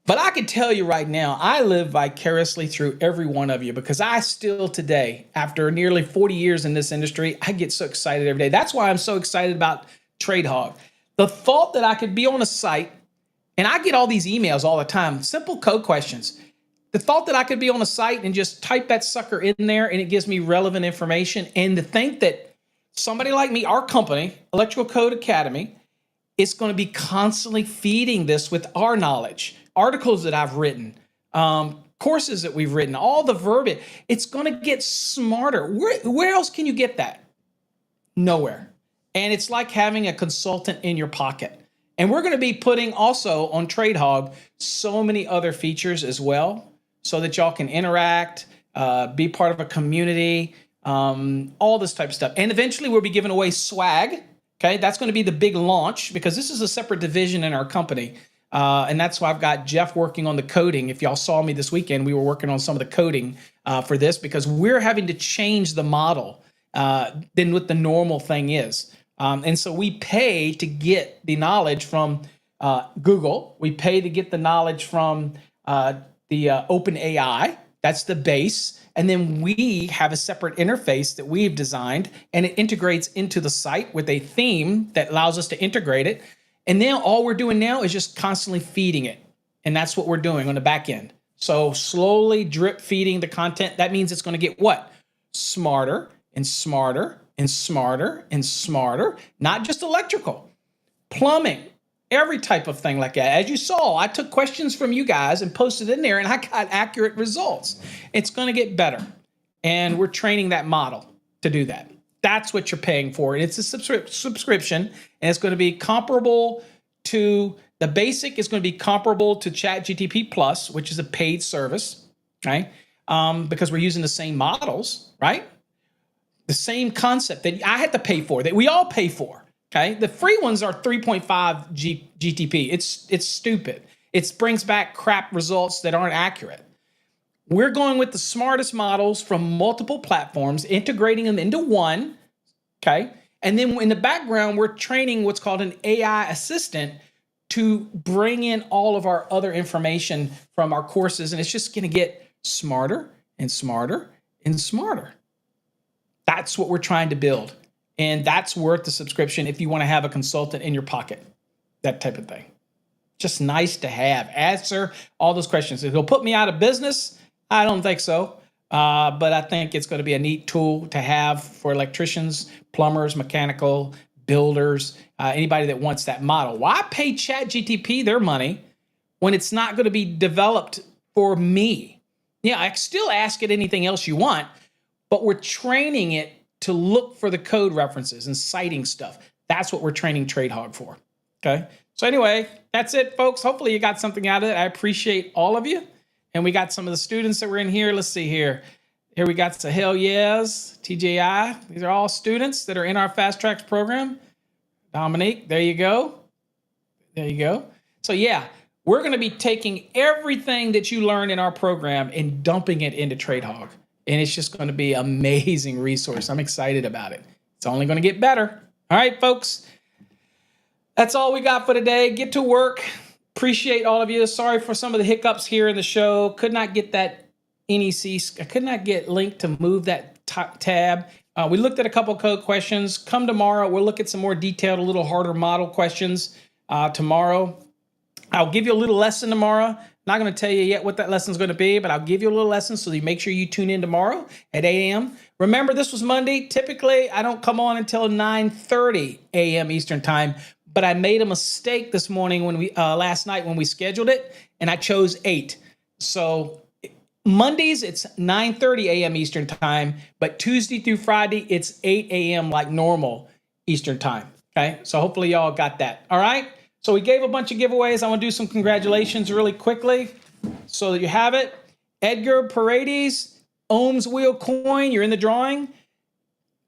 But I can tell you right now, I live vicariously through every one of you because I still today, after nearly 40 years in this industry, I get so excited every day. That's why I'm so excited about TradeHog. The thought that I could be on a site, and I get all these emails all the time, simple code questions. The thought that I could be on a site and just type that sucker in there and it gives me relevant information. And to think that somebody like me, our company, Electrical Code Academy, is going to be constantly feeding this with our knowledge. Articles that I've written, courses that we've written, all the verbiage, it's going to get smarter. Where else can you get that? Nowhere. And it's like having a consultant in your pocket. And we're going to be putting also on TradeHog so many other features as well so that y'all can interact, be part of a community, all this type of stuff. And eventually we'll be giving away swag. Okay, that's going to be the big launch because this is a separate division in our company. And that's why I've got Jeff working on the coding. If y'all saw me this weekend, we were working on some of the coding for this because we're having to change the model than what the normal thing is. And so we pay to get the knowledge from Google. We pay to get the knowledge from the OpenAI. That's the base. And then we have a separate interface that we've designed, and it integrates into the site with a theme that allows us to integrate it. And then all we're doing now is just constantly feeding it. And that's what we're doing on the back end. So slowly drip feeding the content. That means it's going to get what? Smarter and smarter and smarter and smarter. Not just electrical, plumbing, every type of thing like that. As you saw, I took questions from you guys and posted in there and I got accurate results. It's going to get better. And we're training that model to do that. That's what you're paying for. And it's a subscription, and it's going to be comparable to the basic is going to be comparable to ChatGPT Plus, which is a paid service. Okay. because we're using the same models, right? The same concept that I had to pay for, that we all pay for. Okay, the free ones are 3.5 GTP. It's stupid. It brings back crap results that aren't accurate. We're going with the smartest models from multiple platforms, integrating them into one. Okay, and then in the background, we're training what's called an AI assistant to bring in all of our other information from our courses, and it's just going to get smarter and smarter and smarter. That's what we're trying to build. And that's worth the subscription if you want to have a consultant in your pocket, that type of thing. Just nice to have. Answer all those questions. If it'll put me out of business, I don't think so. But I think it's going to be a neat tool to have for electricians, plumbers, mechanical, builders, anybody that wants that model. Why pay ChatGTP their money when it's not going to be developed for me? Yeah, I can still ask it anything else you want, but we're training it to look for the code references and citing stuff. That's what we're training TradeHog for. Okay. So anyway, that's it, folks. Hopefully you got something out of it. I appreciate all of you. And we got some of the students that were in here. Let's see here. Here we got the Hell Yes, TJI. These are all students that are in our Fast Tracks program. Dominique, there you go. There you go. So yeah, we're going to be taking everything that you learn in our program and dumping it into TradeHog. And it's just going to be an amazing resource. I'm excited about it. It's only going to get better. All right, folks. That's all we got for today. Get to work. Appreciate all of you. Sorry for some of the hiccups here in the show. Could not get that NEC. I could not get link to move that tab. We looked at a couple of code questions. Come tomorrow. We'll look at some more detailed, a little harder model questions tomorrow. I'll give you a little lesson tomorrow. Not going to tell you yet what that lesson is going to be, but I'll give you a little lesson, so you make sure you tune in tomorrow at 8 a.m. Remember, this was Monday. Typically, I don't come on until 9:30 a.m. Eastern time, but I made a mistake this morning when last night when we scheduled it, and I chose 8. So Mondays, it's 9:30 a.m. Eastern time, but Tuesday through Friday, it's 8 a.m. like normal Eastern time. Okay, so hopefully y'all got that. All right. So we gave a bunch of giveaways. I want to do some congratulations really quickly so that you have it. Edgar Paredes, Ohm's Wheel coin, you're in the drawing.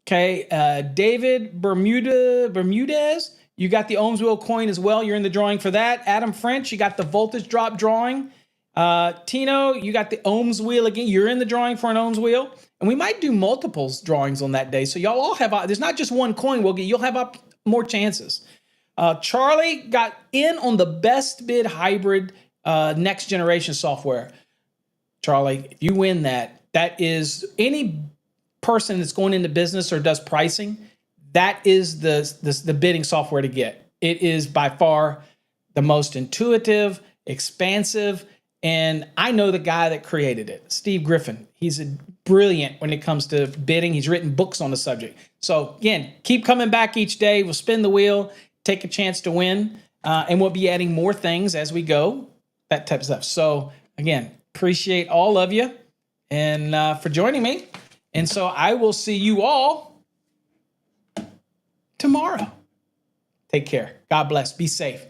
Okay, David Bermudez, you got the Ohm's Wheel coin as well. You're in the drawing for that. Adam French, you got the voltage drop drawing. Tino, you got the Ohm's Wheel again. You're in the drawing for an Ohm's Wheel. And we might do multiples drawings on that day. So y'all all have, there's not just one coin we'll get. You'll have more chances. Charlie got in on the best bid hybrid next generation software. Charlie, if you win that, that is any person that's going into business or does pricing, that is the bidding software to get. It is by far the most intuitive, expansive, and I know the guy that created it, Steve Griffin. He's brilliant when it comes to bidding. He's written books on the subject. So again, keep coming back each day. We'll spin the wheel. Take a chance to win, and we'll be adding more things as we go, that type of stuff. So again, appreciate all of you and for joining me. And so I will see you all tomorrow. Take care. God bless. Be safe.